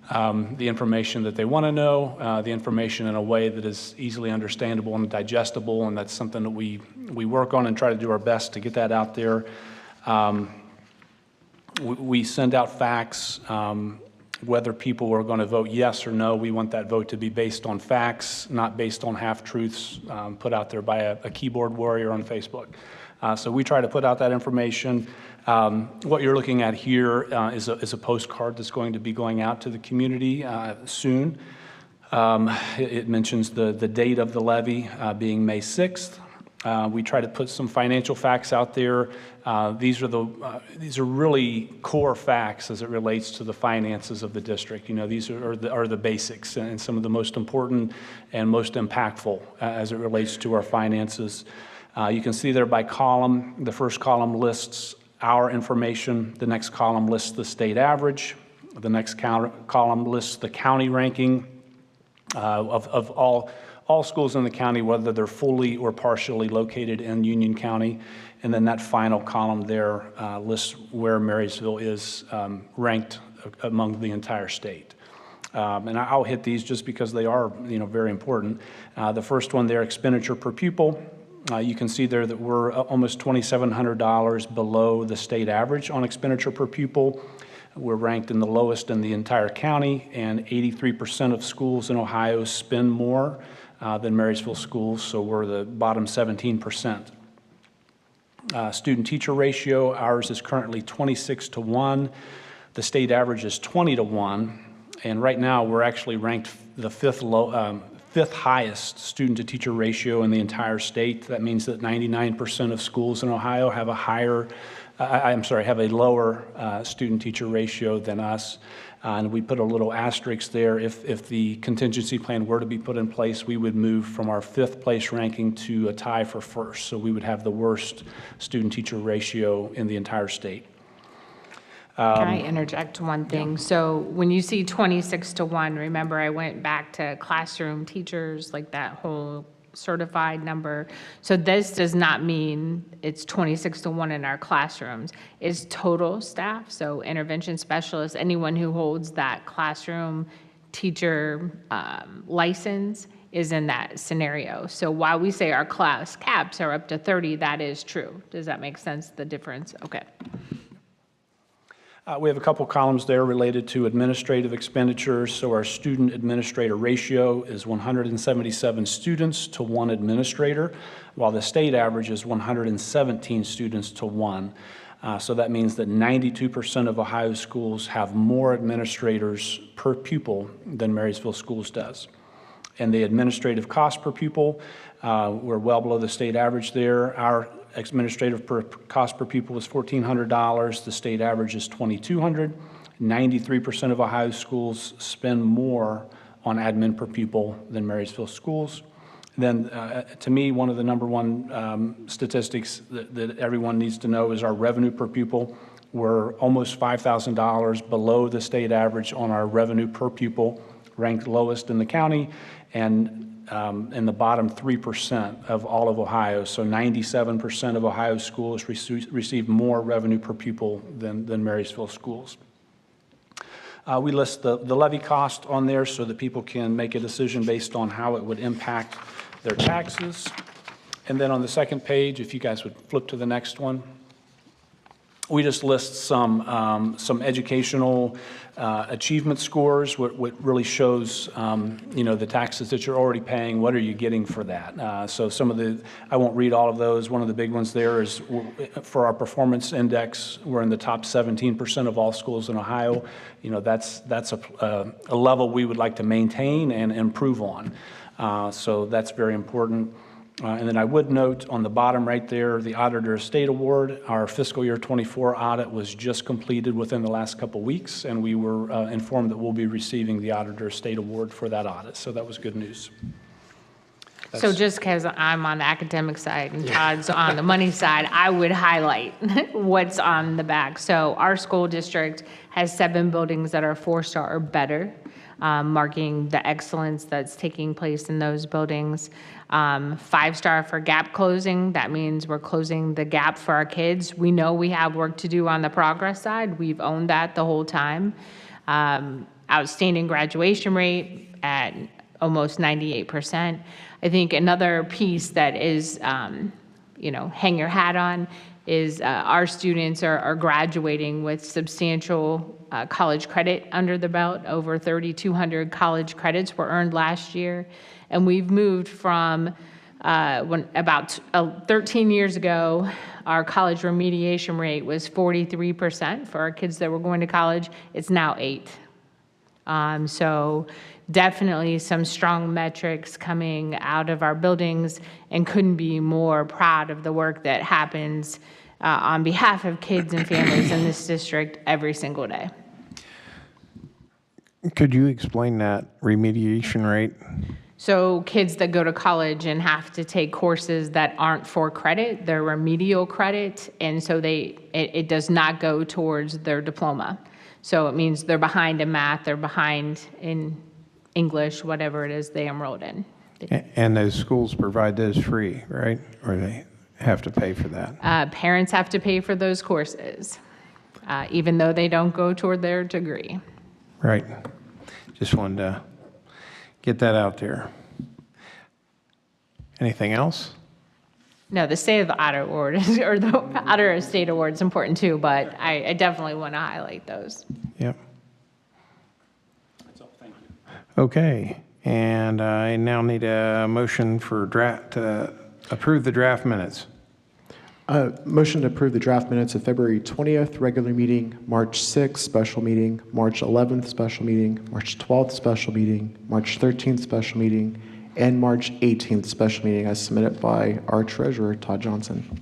the information that they want to know, the information in a way that is easily understandable and digestible, and that's something that we work on and try to do our best to get that out there. We send out facts whether people are going to vote yes or no. We want that vote to be based on facts, not based on half-truths put out there by a keyboard warrior on Facebook. So we try to put out that information. What you're looking at here is a postcard that's going to be going out to the community soon. It mentions the date of the levy being May 6th. We try to put some financial facts out there. These are really core facts as it relates to the finances of the district. You know, these are the basics and some of the most important and most impactful as it relates to our finances. You can see there by column. The first column lists our information. The next column lists the state average. The next column lists the county ranking of all schools in the county, whether they're fully or partially located in Union County. And then that final column there lists where Marysville is ranked among the entire state. And I'll hit these just because they are, very important. The first one there, expenditure per pupil. You can see there that we're almost $2,700 below the state average on expenditure per pupil. We're ranked in the lowest in the entire county, and 83% of schools in Ohio spend more than Marysville schools, so we're the bottom 17%. Student-teacher ratio, ours is currently 26-1. The state average is 20-1, and right now we're actually ranked the fifth highest student-to-teacher ratio in the entire state. That means that 99% of schools in Ohio have have a lower student-teacher ratio than us. And we put a little asterisk there. If the contingency plan were to be put in place, we would move from our 5th place ranking to a tie for 1st. So we would have the worst student-teacher ratio in the entire state. Can I interject one thing? Yeah. So when you see 26-1, remember I went back to classroom teachers, like that whole certified number. So this does not mean it's 26-1 in our classrooms. It's total staff, so intervention specialists, anyone who holds that classroom teacher license is in that scenario. So while we say our class caps are up to 30, that is true. Does that make sense, the difference? Okay. We have a couple columns there related to administrative expenditures. So our student administrator ratio is 177 students to 1 administrator, while the state average is 117 students to 1. So that means that 92% of Ohio schools have more administrators per pupil than Marysville Schools does. And the administrative cost per pupil, we're well below the state average there. Our administrative cost per pupil is $1,400. The state average is $2,200. 93% of Ohio schools spend more on admin per pupil than Marysville schools. Then, to me, one of the number one statistics that everyone needs to know is our revenue per pupil. We're almost $5,000 below the state average on our revenue per pupil, ranked lowest in the county, and in the bottom 3% of all of Ohio. So 97% of Ohio schools receive more revenue per pupil than Marysville schools. We list the levy cost on there so that people can make a decision based on how it would impact their taxes. And then on the second page, if you guys would flip to the next one, we just list some educational achievement scores, what really shows, the taxes that you're already paying, what are you getting for that? So some of I won't read all of those. One of the big ones there is for our performance index, we're in the top 17% of all schools in Ohio. That's a level we would like to maintain and improve on. So that's very important. And then I would note on the bottom right there, the Auditor of State Award. Our fiscal year 24 audit was just completed within the last couple weeks, and we were informed that we'll be receiving the Auditor of State Award for that audit. So that was good news. So just because I'm on the academic side and Todd's on the money side, I would highlight what's on the back. So our school district has 7 buildings that are 4-star or better, marking the excellence that's taking place in those buildings. 5-star for gap closing. That means we're closing the gap for our kids. We know we have work to do on the progress side. We've owned that the whole time. Outstanding graduation rate at almost 98%. I think another piece that is, hang your hat on, is our students are graduating with substantial college credit under the belt. Over 3,200 college credits were earned last year. And we've moved from when about 13 years ago, our college remediation rate was 43% for our kids that were going to college. It's now 8%. So definitely some strong metrics coming out of our buildings, and couldn't be more proud of the work that happens on behalf of kids and families in this district every single day. Could you explain that remediation rate? So kids that go to college and have to take courses that aren't for credit, they're remedial credit, and so it does not go towards their diploma. So it means they're behind in math, they're behind in English, whatever it is they enrolled in. And those schools provide those free, right? Or they have to pay for that? Parents have to pay for those courses, even though they don't go toward their degree. Right. Just wanted to get that out there. Anything else? No, the State of the Otter Award or the Otter State Award is important too, but I definitely want to highlight those. Yep. That's all. Thank you. Okay. And I now need a motion for to approve the draft minutes. Motion to approve the draft minutes of February 20th, regular meeting, March 6th, special meeting, March 11th, special meeting, March 12th, special meeting, March 13th, special meeting, and March 18th, special meeting as submitted by our treasurer, Todd Johnson.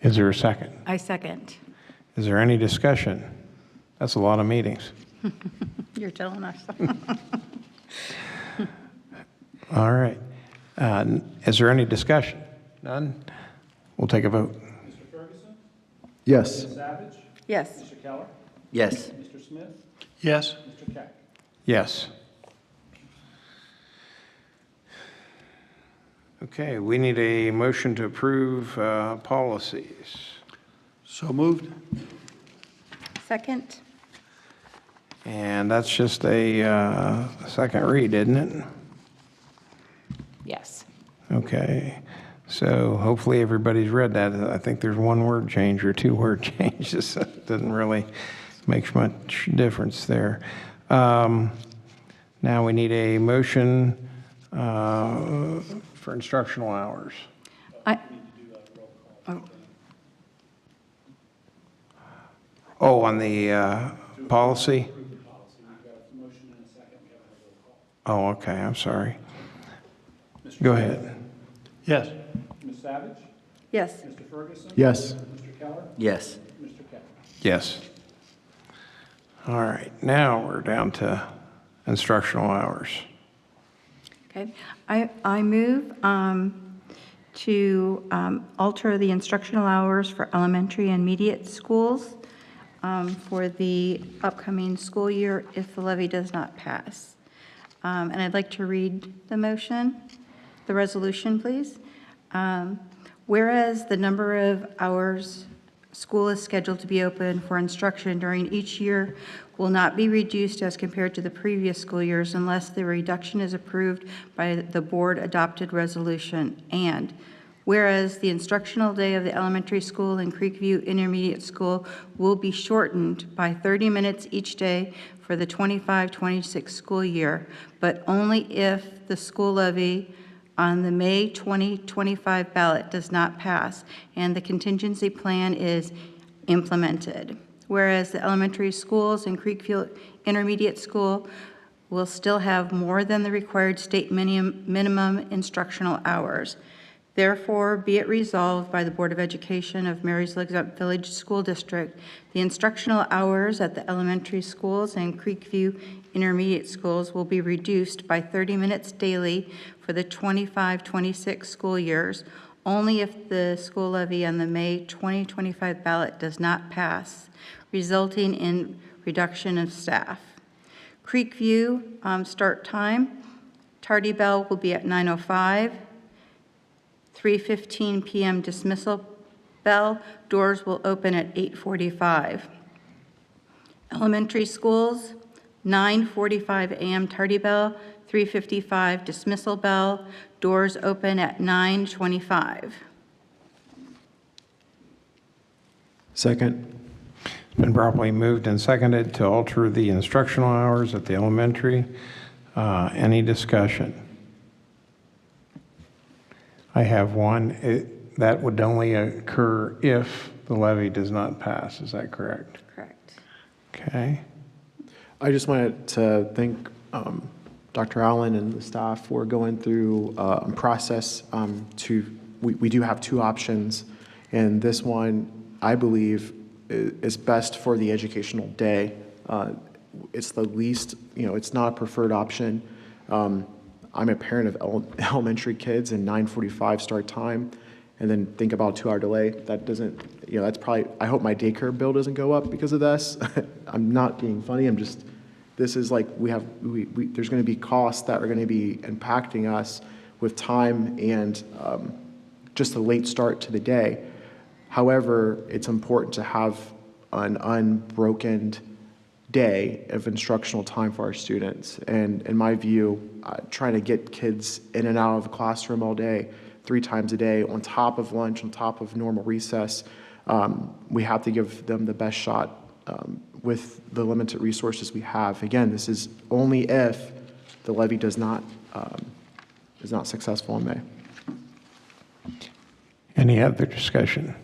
Is there a second? I second. Is there any discussion? That's a lot of meetings. You're telling us. All right. Is there any discussion? None? We'll take a vote. Mr. Ferguson? Yes. Ms. Savage? Yes. Mr. Keller? Yes. Mr. Smith? Yes. Mr. Keck? Yes. Okay, we need a motion to approve policies. So moved. Second. And that's just a second read, isn't it? Yes. Okay. So hopefully everybody's read that. I think there's one word change or two word changes. That doesn't really make much difference there. Now we need a motion for instructional hours. Oh, on the policy? Oh, okay, I'm sorry. Go ahead. Yes. Ms. Savage? Yes. Mr. Ferguson? Yes. Mr. Keller? Yes. Mr. Keck? Yes. All right, now we're down to instructional hours. Okay. I move to alter the instructional hours for elementary and intermediate schools for the upcoming school year if the levy does not pass. And I'd like to read the motion, the resolution, please. Whereas the number of hours school is scheduled to be open for instruction during each year will not be reduced as compared to the previous school years unless the reduction is approved by the board adopted resolution. And whereas the instructional day of the elementary school and Creekview Intermediate School will be shortened by 30 minutes each day for the 25-26 school year, but only if the school levy on the May 2025 ballot does not pass and the contingency plan is implemented. Whereas the elementary schools and Creekview Intermediate School will still have more than the required state minimum instructional hours. Therefore, be it resolved by the Board of Education of Marysville Exempt Village School District, the instructional hours at the elementary schools and Creekview Intermediate Schools will be reduced by 30 minutes daily for the 25-26 school years, only if the school levy on the May 2025 ballot does not pass, resulting in reduction of staff. Creekview start time, tardy bell will be at 9:05. 3:15 p.m. dismissal bell. Doors will open at 8:45. Elementary schools, 9:45 a.m. tardy bell, 3:55 dismissal bell. Doors open at 9:25. Second. It's been properly moved and seconded to alter the instructional hours at the elementary. Any discussion? I have one. That would only occur if the levy does not pass. Is that correct? Correct. Okay. I just wanted to thank Dr. Allen and the staff for going through a process we do have two options, and this one, I believe, is best for the educational day. It's the least, it's not a preferred option. I'm a parent of elementary kids and 9:45 start time, and then think about a 2-hour delay. That doesn't, that's probably, I hope my daycare bill doesn't go up because of this. I'm not being funny. This is like, there's going to be costs that are going to be impacting us with time and just a late start to the day. However, it's important to have an unbroken day of instructional time for our students. And in my view, trying to get kids in and out of the classroom all day, 3 times a day, on top of lunch, on top of normal recess, we have to give them the best shot with the limited resources we have. Again, this is only if the levy is not successful in May. Any other discussion?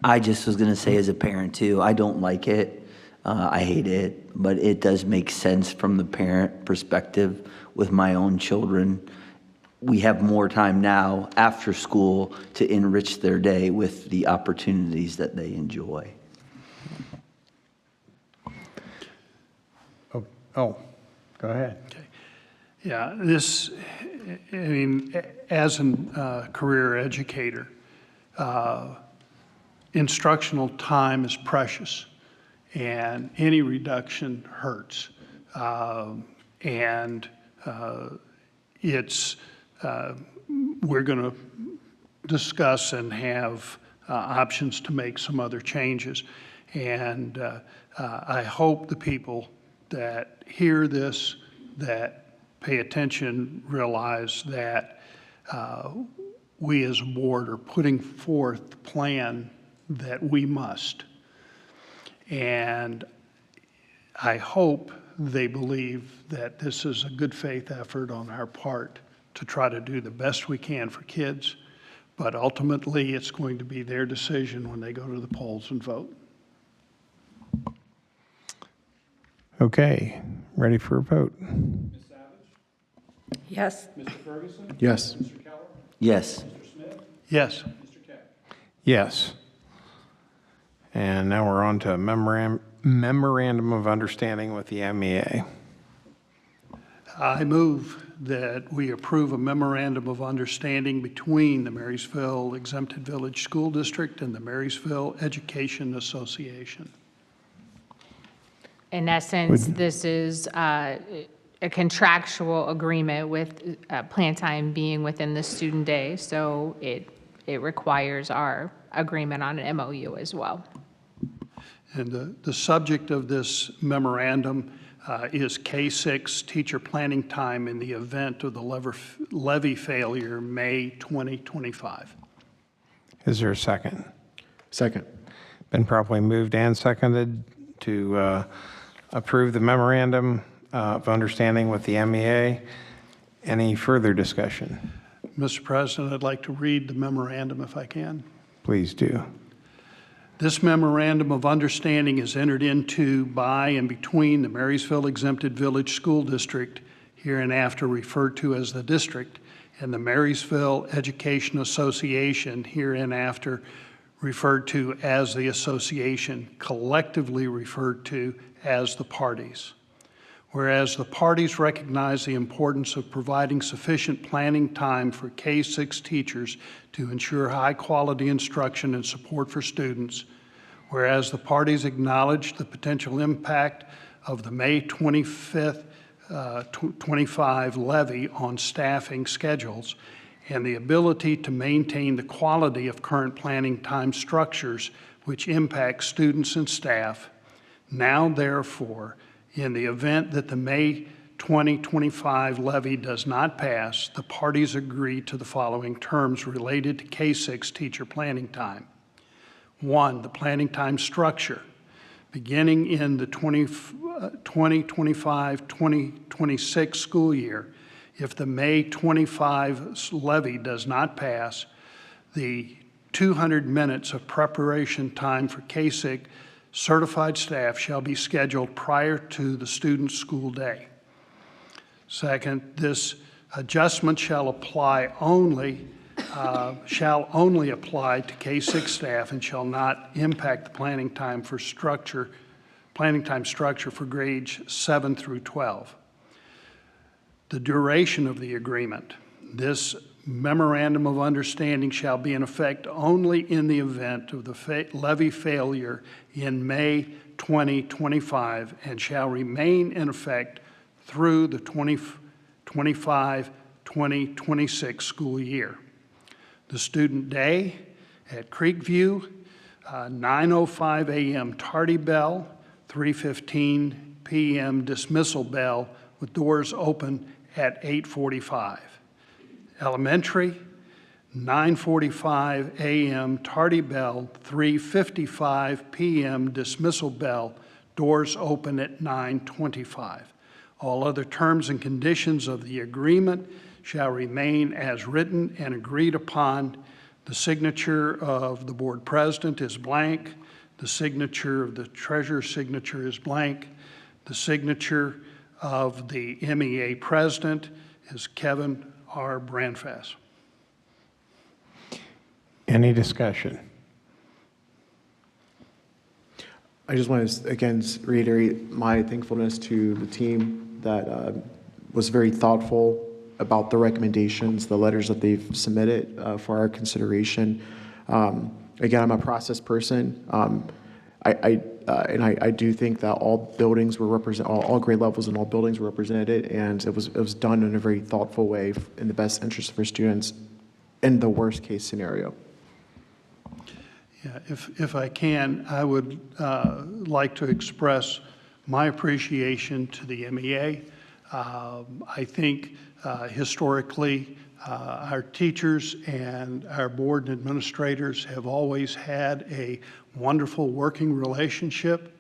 I just was going to say as a parent too, I don't like it. I hate it, but it does make sense from the parent perspective with my own children. We have more time now after school to enrich their day with the opportunities that they enjoy. Oh, go ahead. Okay. Yeah, as a career educator, instructional time is precious, and any reduction hurts. We're going to discuss and have options to make some other changes. And I hope the people that hear this, that pay attention, realize that we as a board are putting forth the plan that we must. And I hope they believe that this is a good faith effort on our part to try to do the best we can for kids, but ultimately it's going to be their decision when they go to the polls and vote. Okay, ready for a vote? Ms. Savage? Yes. Mr. Ferguson? Yes. Mr. Keller? Yes. Mr. Smith? Yes. Mr. Keck? Yes. And now we're on to a memorandum of understanding with the MEA. I move that we approve a memorandum of understanding between the Marysville Exempted Village School District and the Marysville Education Association. In essence, this is a contractual agreement with plan time being within the student day, so it requires our agreement on an MOU as well. And the subject of this memorandum is K-6 teacher planning time in the event of the levy failure, May 2025. Is there a second? Second. Been properly moved and seconded to approve the memorandum of understanding with the MEA. Any further discussion? Mr. President, I'd like to read the memorandum if I can. Please do. This memorandum of understanding is entered into by and between the Marysville Exempted Village School District, hereinafter referred to as the district, and the Marysville Education Association, hereinafter referred to as the association, collectively referred to as the parties. Whereas the parties recognize the importance of providing sufficient planning time for K-6 teachers to ensure high-quality instruction and support for students, whereas the parties acknowledge the potential impact of the May 25th, 25 levy on staffing schedules and the ability to maintain the quality of current planning time structures which impact students and staff, now therefore, in the event that the May 2025 levy does not pass, the parties agree to the following terms related to K-6 teacher planning time. 1, the planning time structure. Beginning in the 2025-2026 school year, if the May 25 levy does not pass, the 200 minutes of preparation time for K-6 certified staff shall be scheduled prior to the student's school day. Second, this adjustment shall only apply to K-6 staff and shall not impact the planning time structure for grades 7 through 12. The duration of the agreement. This memorandum of understanding shall be in effect only in the event of the levy failure in May 2025 and shall remain in effect through the 2025-2026 school year. The student day at Creekview, 9:05 a.m. tardy bell, 3:15 p.m. dismissal bell with doors open at 8:45. Elementary, 9:45 a.m. tardy bell, 3:55 p.m. dismissal bell, doors open at 9:25. All other terms and conditions of the agreement shall remain as written and agreed upon. The signature of the board president is blank. The signature of the treasurer's signature is blank. The signature of the MEA president is Kevin R. Brandfast. Any discussion? I just want to again reiterate my thankfulness to the team that was very thoughtful about the recommendations, the letters that they've submitted for our consideration. Again, I'm a process person. I do think that all buildings were represented, all grade levels and all buildings were represented, and it was done in a very thoughtful way in the best interest of our students in the worst case scenario. Yeah, if I can, I would like to express my appreciation to the MEA. I think historically, our teachers and our board and administrators have always had a wonderful working relationship.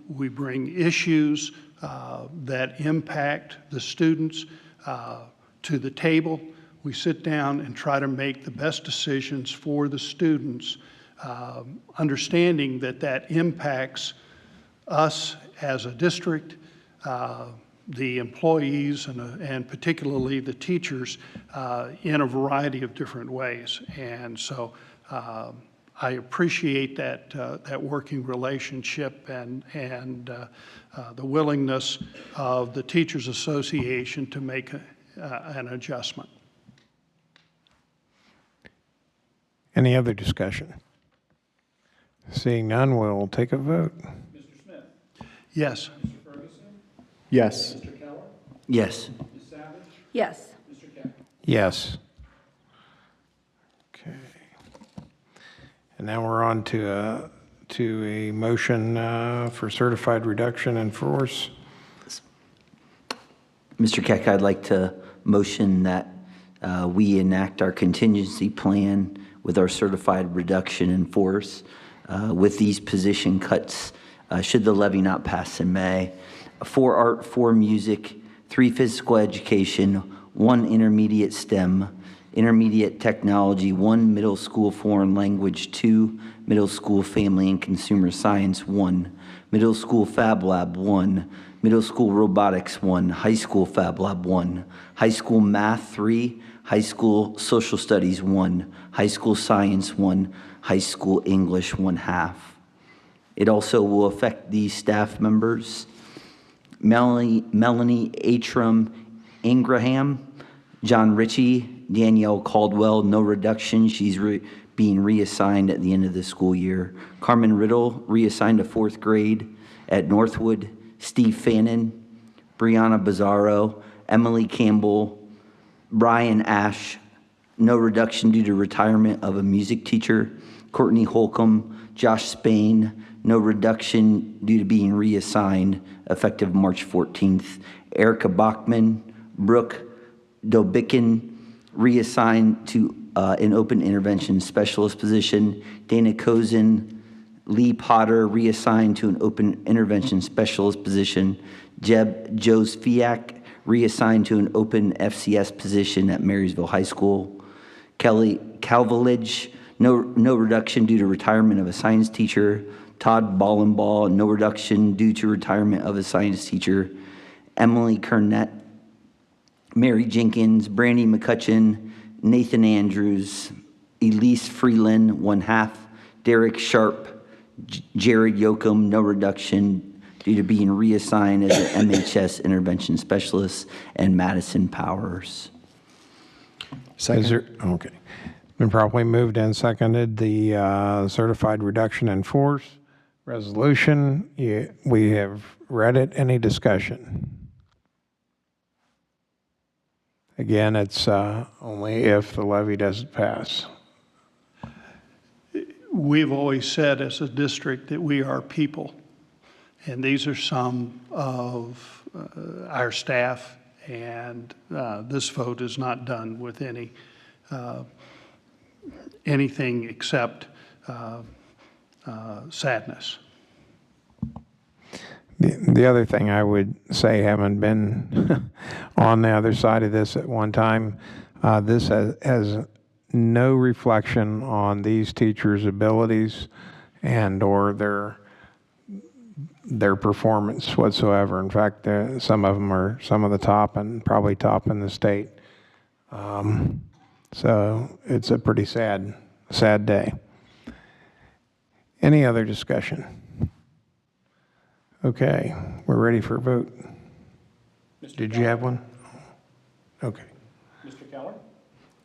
We bring issues that impact the students to the table. We sit down and try to make the best decisions for the students, understanding that that impacts us as a district, the employees, and particularly the teachers in a variety of different ways. And so I appreciate that working relationship and the willingness of the Teachers Association to make an adjustment. Any other discussion? Seeing none, we'll take a vote. Mr. Smith? Yes. Mr. Ferguson? Yes. Mr. Keller? Yes. Ms. Savage? Yes. Mr. Keck? Yes. Okay. And now we're on to a motion for certified reduction in force. Mr. Keck, I'd like to motion that we enact our contingency plan with our certified reduction in force with these position cuts should the levy not pass in May. 4 art, 4 music, 3 physical education, 1 intermediate STEM, intermediate technology, 1 middle school foreign language, 2 middle school family and consumer science, 1 middle school fab lab, 1 middle school robotics, 1 high school fab lab, 1 high school math, 3 high school social studies, 1 high school science, 1 high school English, 1/2. It also will affect these staff members: Melanie Atram Ingraham, John Ritchie, Danielle Caldwell, no reduction. She's being reassigned at the end of the school year. Carmen Riddle, reassigned to 4th grade at Northwood. Steve Fannin, Brianna Bizzaro, Emily Campbell, Brian Ash, no reduction due to retirement of a music teacher. Courtney Holcomb, Josh Spain, no reduction due to being reassigned effective March 14th. Erica Bachman, Brooke Dobikin, reassigned to an open intervention specialist position. Dana Kozin, Lee Potter, reassigned to an open intervention specialist position. Jeb Josfiak, reassigned to an open FCS position at Marysville High School. Kelly Calvilage, no reduction due to retirement of a science teacher. Todd Ballenball, no reduction due to retirement of a science teacher. Emily Kernett, Mary Jenkins, Brandy McCutcheon, Nathan Andrews, Elise Freeland, 1/2. Derek Sharp, Jared Yoakum, no reduction due to being reassigned as an MHS intervention specialist, and Madison Powers. Second. Okay. Been properly moved and seconded. The certified reduction in force resolution. We have read it. Any discussion? Again, it's only if the levy doesn't pass. We've always said as a district that we are people, and these are some of our staff, and this vote is not done with anything except sadness. The other thing I would say, having been on the other side of this at one time, this has no reflection on these teachers' abilities and or their performance whatsoever. In fact, some of them are some of the top and probably top in the state. So it's a pretty sad day. Any other discussion? Okay, we're ready for a vote. Did you have one? Okay. Mr. Keller?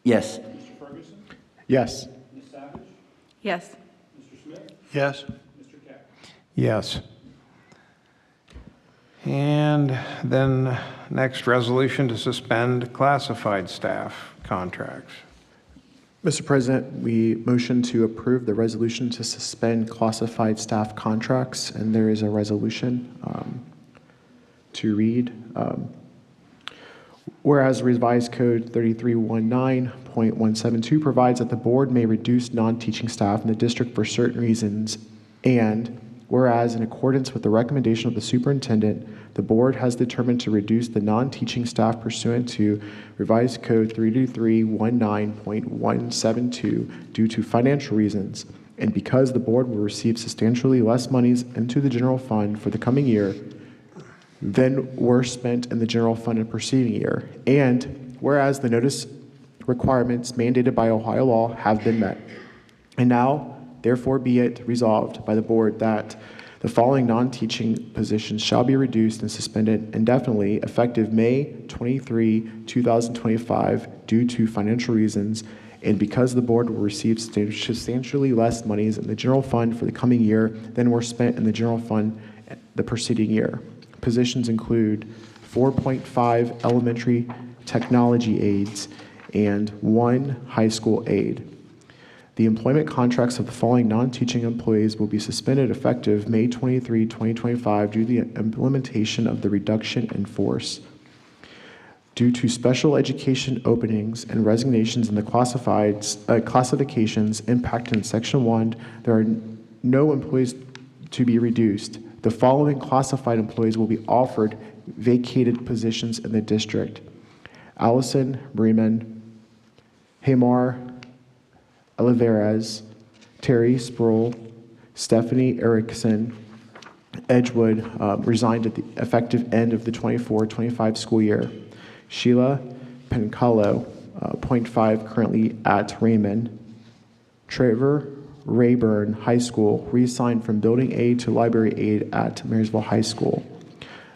Yes. Mr. Ferguson? Yes. Ms. Savage? Yes. Mr. Smith? Yes. Mr. Keck? Yes. And then next, resolution to suspend classified staff contracts. Mr. President, we motion to approve the resolution to suspend classified staff contracts, and there is a resolution to read. Whereas revised code 3319.172 provides that the board may reduce non-teaching staff in the district for certain reasons, and whereas in accordance with the recommendation of the superintendent, the board has determined to reduce the non-teaching staff pursuant to revised code 32319.172 due to financial reasons, and because the board will receive substantially less monies into the general fund for the coming year than were spent in the general fund in the preceding year, and whereas the notice requirements mandated by Ohio law have been met. And now, therefore be it resolved by the board that the following non-teaching positions shall be reduced and suspended indefinitely effective May 23, 2025 due to financial reasons, and because the board will receive substantially less monies in the general fund for the coming year than were spent in the general fund the preceding year. Positions include 4.5 elementary technology aides and 1 high school aide. The employment contracts of the following non-teaching employees will be suspended effective May 23, 2025 due to the implementation of the reduction in force. Due to special education openings and resignations in the classifications impacted in Section 1, there are no employees to be reduced. The following classified employees will be offered vacated positions in the district: Allison Bremen, Hamar Olivares, Terry Sproul, Stephanie Erickson, Edgewood resigned at the effective end of the 24-25 school year. Sheila Pencalo, .5, currently at Raymond. Trevor Rayburn High School, reassigned from building aide to library aide at Marysville High School.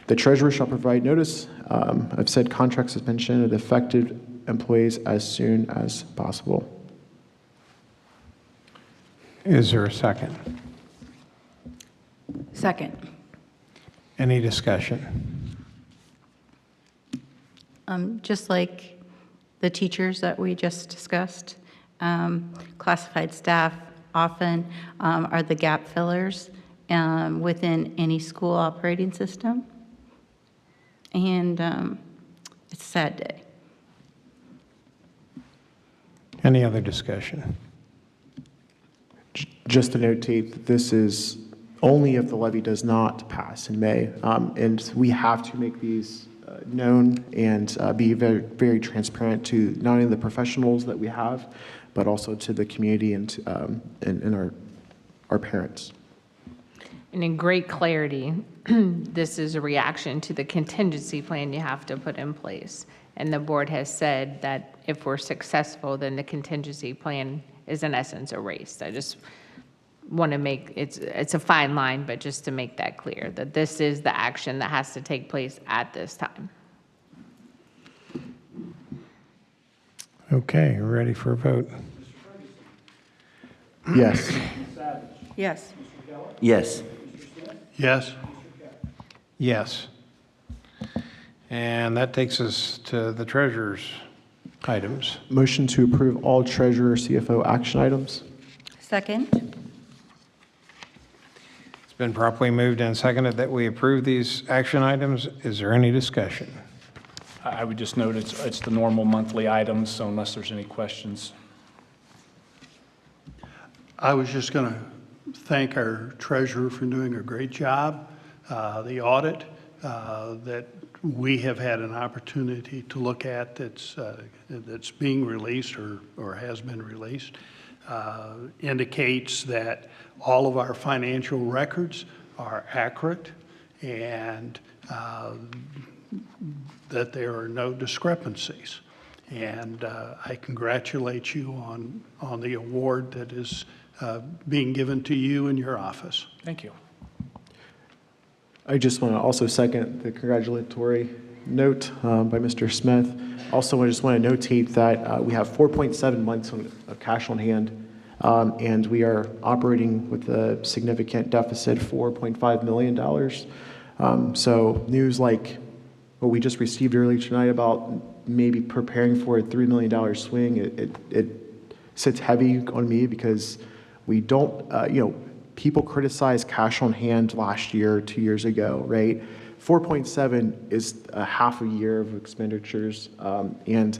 The treasurer shall provide notice of said contract suspension of the affected employees as soon as possible. Is there a second? Second. Any discussion? Just like the teachers that we just discussed, classified staff often are the gap fillers within any school operating system. And it's a sad day. Any other discussion? Just to notate that this is only if the levy does not pass in May. And we have to make these known and be very, very transparent to not only the professionals that we have, but also to the community and our parents. And in great clarity, this is a reaction to the contingency plan you have to put in place. And the board has said that if we're successful, then the contingency plan is in essence erased. I just want to make, it's a fine line, but just to make that clear, that this is the action that has to take place at this time. Okay, we're ready for a vote. Yes. Yes. Yes. Yes. Yes. And that takes us to the treasurer's items. Motion to approve all treasurer CFO action items. Second. It's been properly moved and seconded that we approve these action items. Is there any discussion? I would just note it's the normal monthly items, so unless there's any questions. I was just going to thank our treasurer for doing a great job. The audit that we have had an opportunity to look at that's being released or has been released indicates that all of our financial records are accurate and that there are no discrepancies. And I congratulate you on the award that is being given to you in your office. Thank you. I just want to also second the congratulatory note by Mr. Smith. Also, I just want to notate that we have 4.7 months of cash on hand, and we are operating with a significant deficit, $4.5 million. So news like what we just received earlier tonight about maybe preparing for a $3 million swing, it sits heavy on me because we don't, people criticized cash on hand last year, 2 years ago, right? 4.7 is a half a year of expenditures, and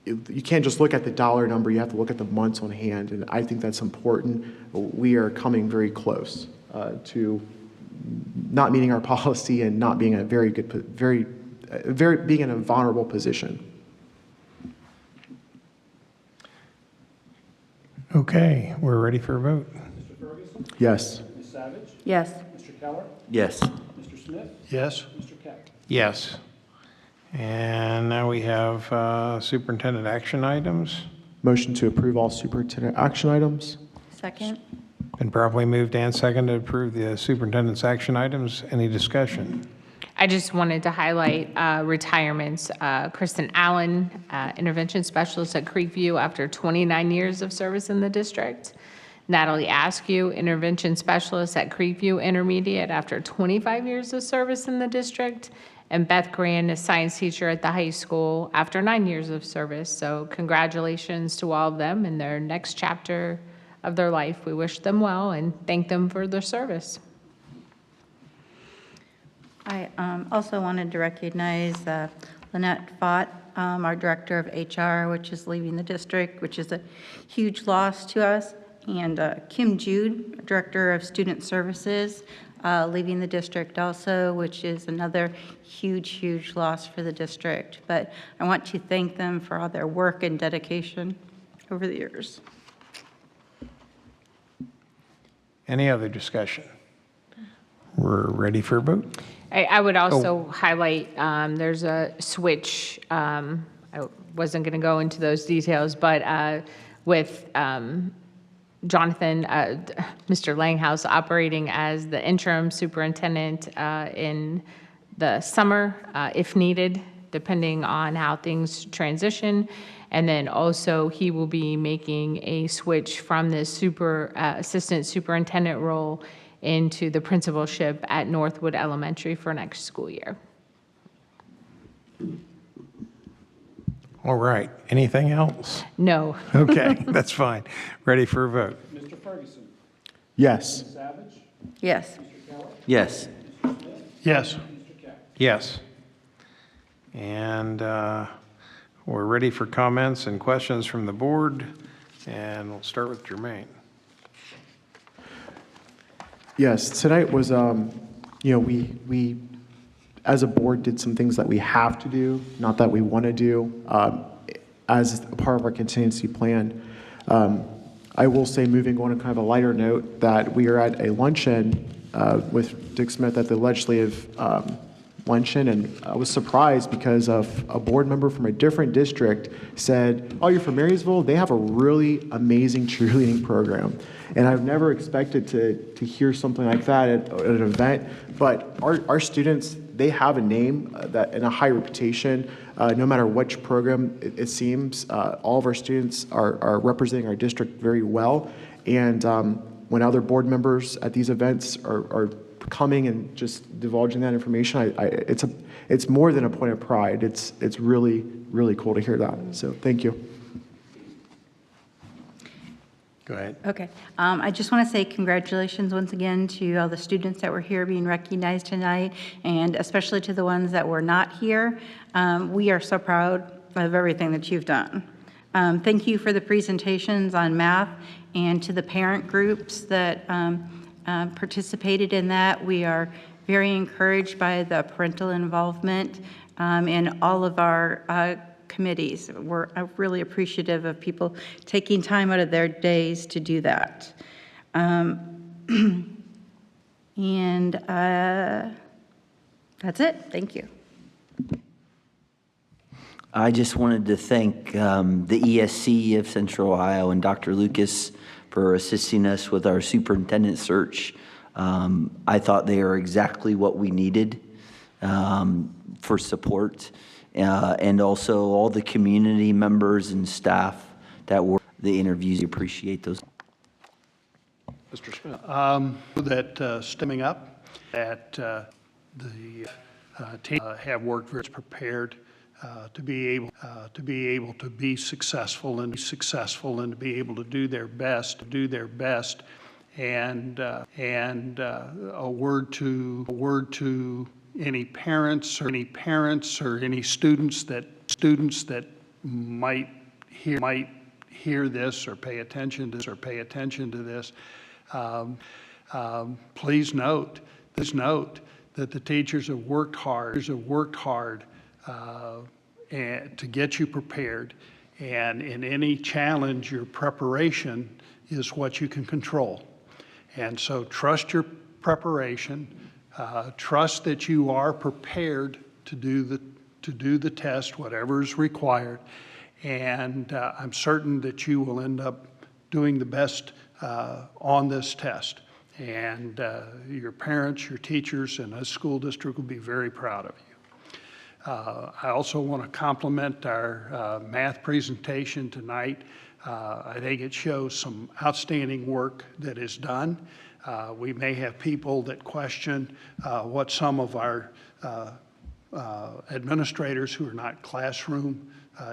you can't just look at the dollar number, you have to look at the months on hand, and I think that's important. We are coming very close to not meeting our policy and not being in a being in a vulnerable position. Okay, we're ready for a vote. Mr. Ferguson? Yes. Ms. Savage? Yes. Mr. Keller? Yes. Mr. Smith? Yes. Mr. Keck? Yes. And now we have superintendent action items. Motion to approve all superintendent action items. Second. Been properly moved and seconded to approve the superintendent's action items. Any discussion? I just wanted to highlight retirements. Kristen Allen, intervention specialist at Creekview after 29 years of service in the district. Natalie Askew, intervention specialist at Creekview Intermediate after 25 years of service in the district. And Beth Grand, a science teacher at the high school after 9 years of service. So congratulations to all of them in their next chapter of their life. We wish them well and thank them for their service. I also wanted to recognize Lynette Fott, our Director of HR, which is leaving the district, which is a huge loss to us, and Kim Jude, Director of Student Services, leaving the district also, which is another huge, huge loss for the district. But I want to thank them for all their work and dedication over the years. Any other discussion? We're ready for a vote. I would also highlight, there's a switch, I wasn't going to go into those details, but with Jonathan, Mr. Langhouse operating as the interim superintendent in the summer, if needed, depending on how things transition. And then also he will be making a switch from the assistant superintendent role into the principalship at Northwood Elementary for next school year. All right. Anything else? No. Okay, that's fine. Ready for a vote. Ms. Ferguson. Yes. Ms. Savage. Yes. Mr. Keller. Yes. Yes. Mr. Cap. Yes. And we're ready for comments and questions from the board, and we'll start with Jermaine. Yes, tonight was, we as a board did some things that we have to do, not that we want to do, as a part of our contingency plan. I will say, moving on a kind of a lighter note, that we are at a luncheon with Dick Smith at the legislative luncheon, and I was surprised because of a board member from a different district said, "Oh, you're from Marysville? They have a really amazing cheerleading program." And I've never expected to hear something like that at an event. But our students, they have a name that and a high reputation. No matter which program it seems, all of our students are representing our district very well. And when other board members at these events are coming and just divulging that information, it's more than a point of pride. It's really, really cool to hear that. So thank you. Go ahead. Okay. I just want to say congratulations once again to all the students that were here being recognized tonight, and especially to the ones that were not here. We are so proud of everything that you've done. Thank you for the presentations on math, and to the parent groups that participated in that. We are very encouraged by the parental involvement in all of our committees. We're really appreciative of people taking time out of their days to do that. And that's it. Thank you. I just wanted to thank the ESC of Central Ohio and Dr. Lucas for assisting us with our superintendent search. I thought they are exactly what we needed for support. And also all the community members and staff that were the interviews. Appreciate those. Mr. Smith. That stemming up, that the team have worked very prepared to be able to be successful and to be able to do their best, and a word to any parents or any students that might hear this or pay attention to this. Please note that the teachers have worked hard and to get you prepared, and in any challenge, your preparation is what you can control. And so trust your preparation. Trust that you are prepared to do the test, whatever is required, and I'm certain that you will end up doing the best on this test. And your parents, your teachers, and the school district will be very proud of you. I also want to compliment our math presentation tonight. I think it shows some outstanding work that is done. We may have people that question what some of our administrators who are not classroom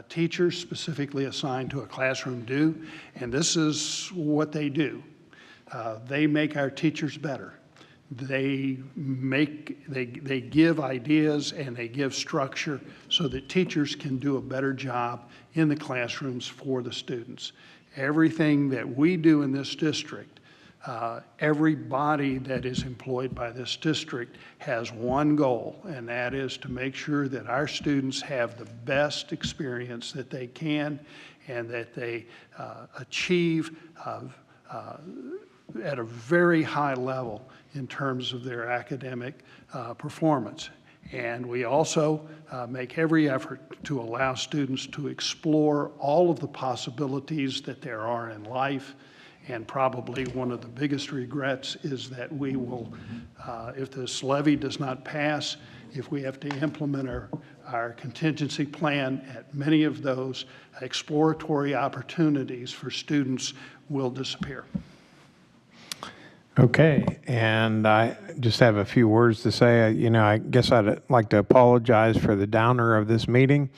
teachers specifically assigned to a classroom do, and this is what they do. They make our teachers better. They give ideas and they give structure so that teachers can do a better job in the classrooms for the students. Everything that we do in this district, everybody that is employed by this district has one goal, and that is to make sure that our students have the best experience that they can and that they achieve at a very high level in terms of their academic performance. And we also make every effort to allow students to explore all of the possibilities that there are in life. And probably one of the biggest regrets is that we will, if this levy does not pass, if we have to implement our contingency plan, at many of those exploratory opportunities for students will disappear. Okay, and I just have a few words to say. I guess I'd like to apologize for the downer of this meeting.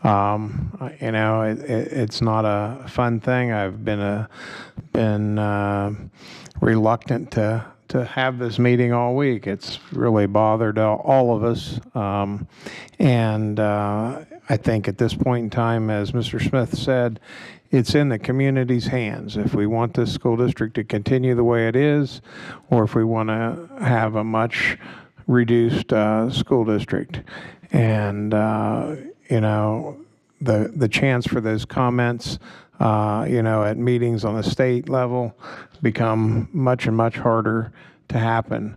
It's not a fun thing. I've been a been reluctant to have this meeting all week. It's really bothered all of us. And I think at this point in time, as Mr. Smith said, it's in the community's hands if we want this school district to continue the way it is, or if we want to have a much reduced school district. And, you know, the chance for those comments, you know, at meetings on the state level become much and much harder to happen.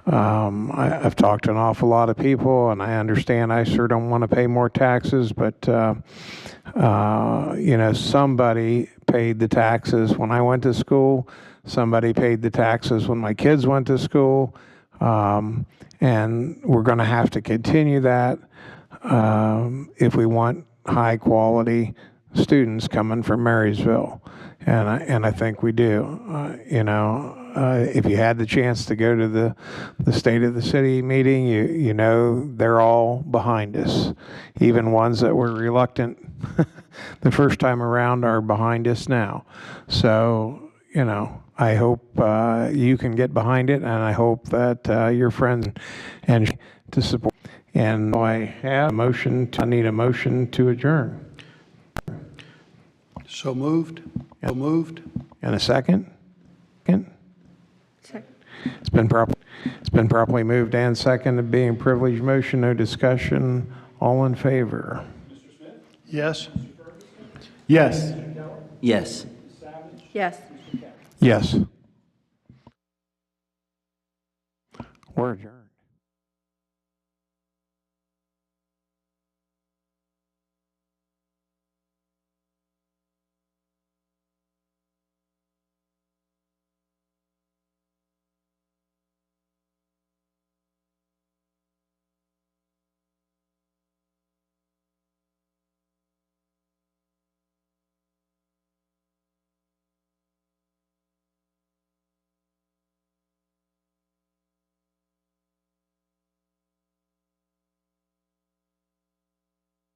I've talked to an awful lot of people, and I understand I sure don't want to pay more taxes, but, you know, somebody paid the taxes when I went to school. Somebody paid the taxes when my kids went to school. And we're going to have to continue that if we want high-quality students coming from Marysville. And I think we do. You know, if you had the chance to go to the State of the City meeting, you know they're all behind us. Even ones that were reluctant the first time around are behind us now. So, you know, I hope you can get behind it, and I hope that your friends and to support. And I have a motion. I need a motion to adjourn. So moved. So moved. And a second? Second. It's been properly moved and seconded. Being privileged motion, no discussion. All in favor? Mr. Smith? Yes. Yes. Yes. Yes. Yes. We're adjourned.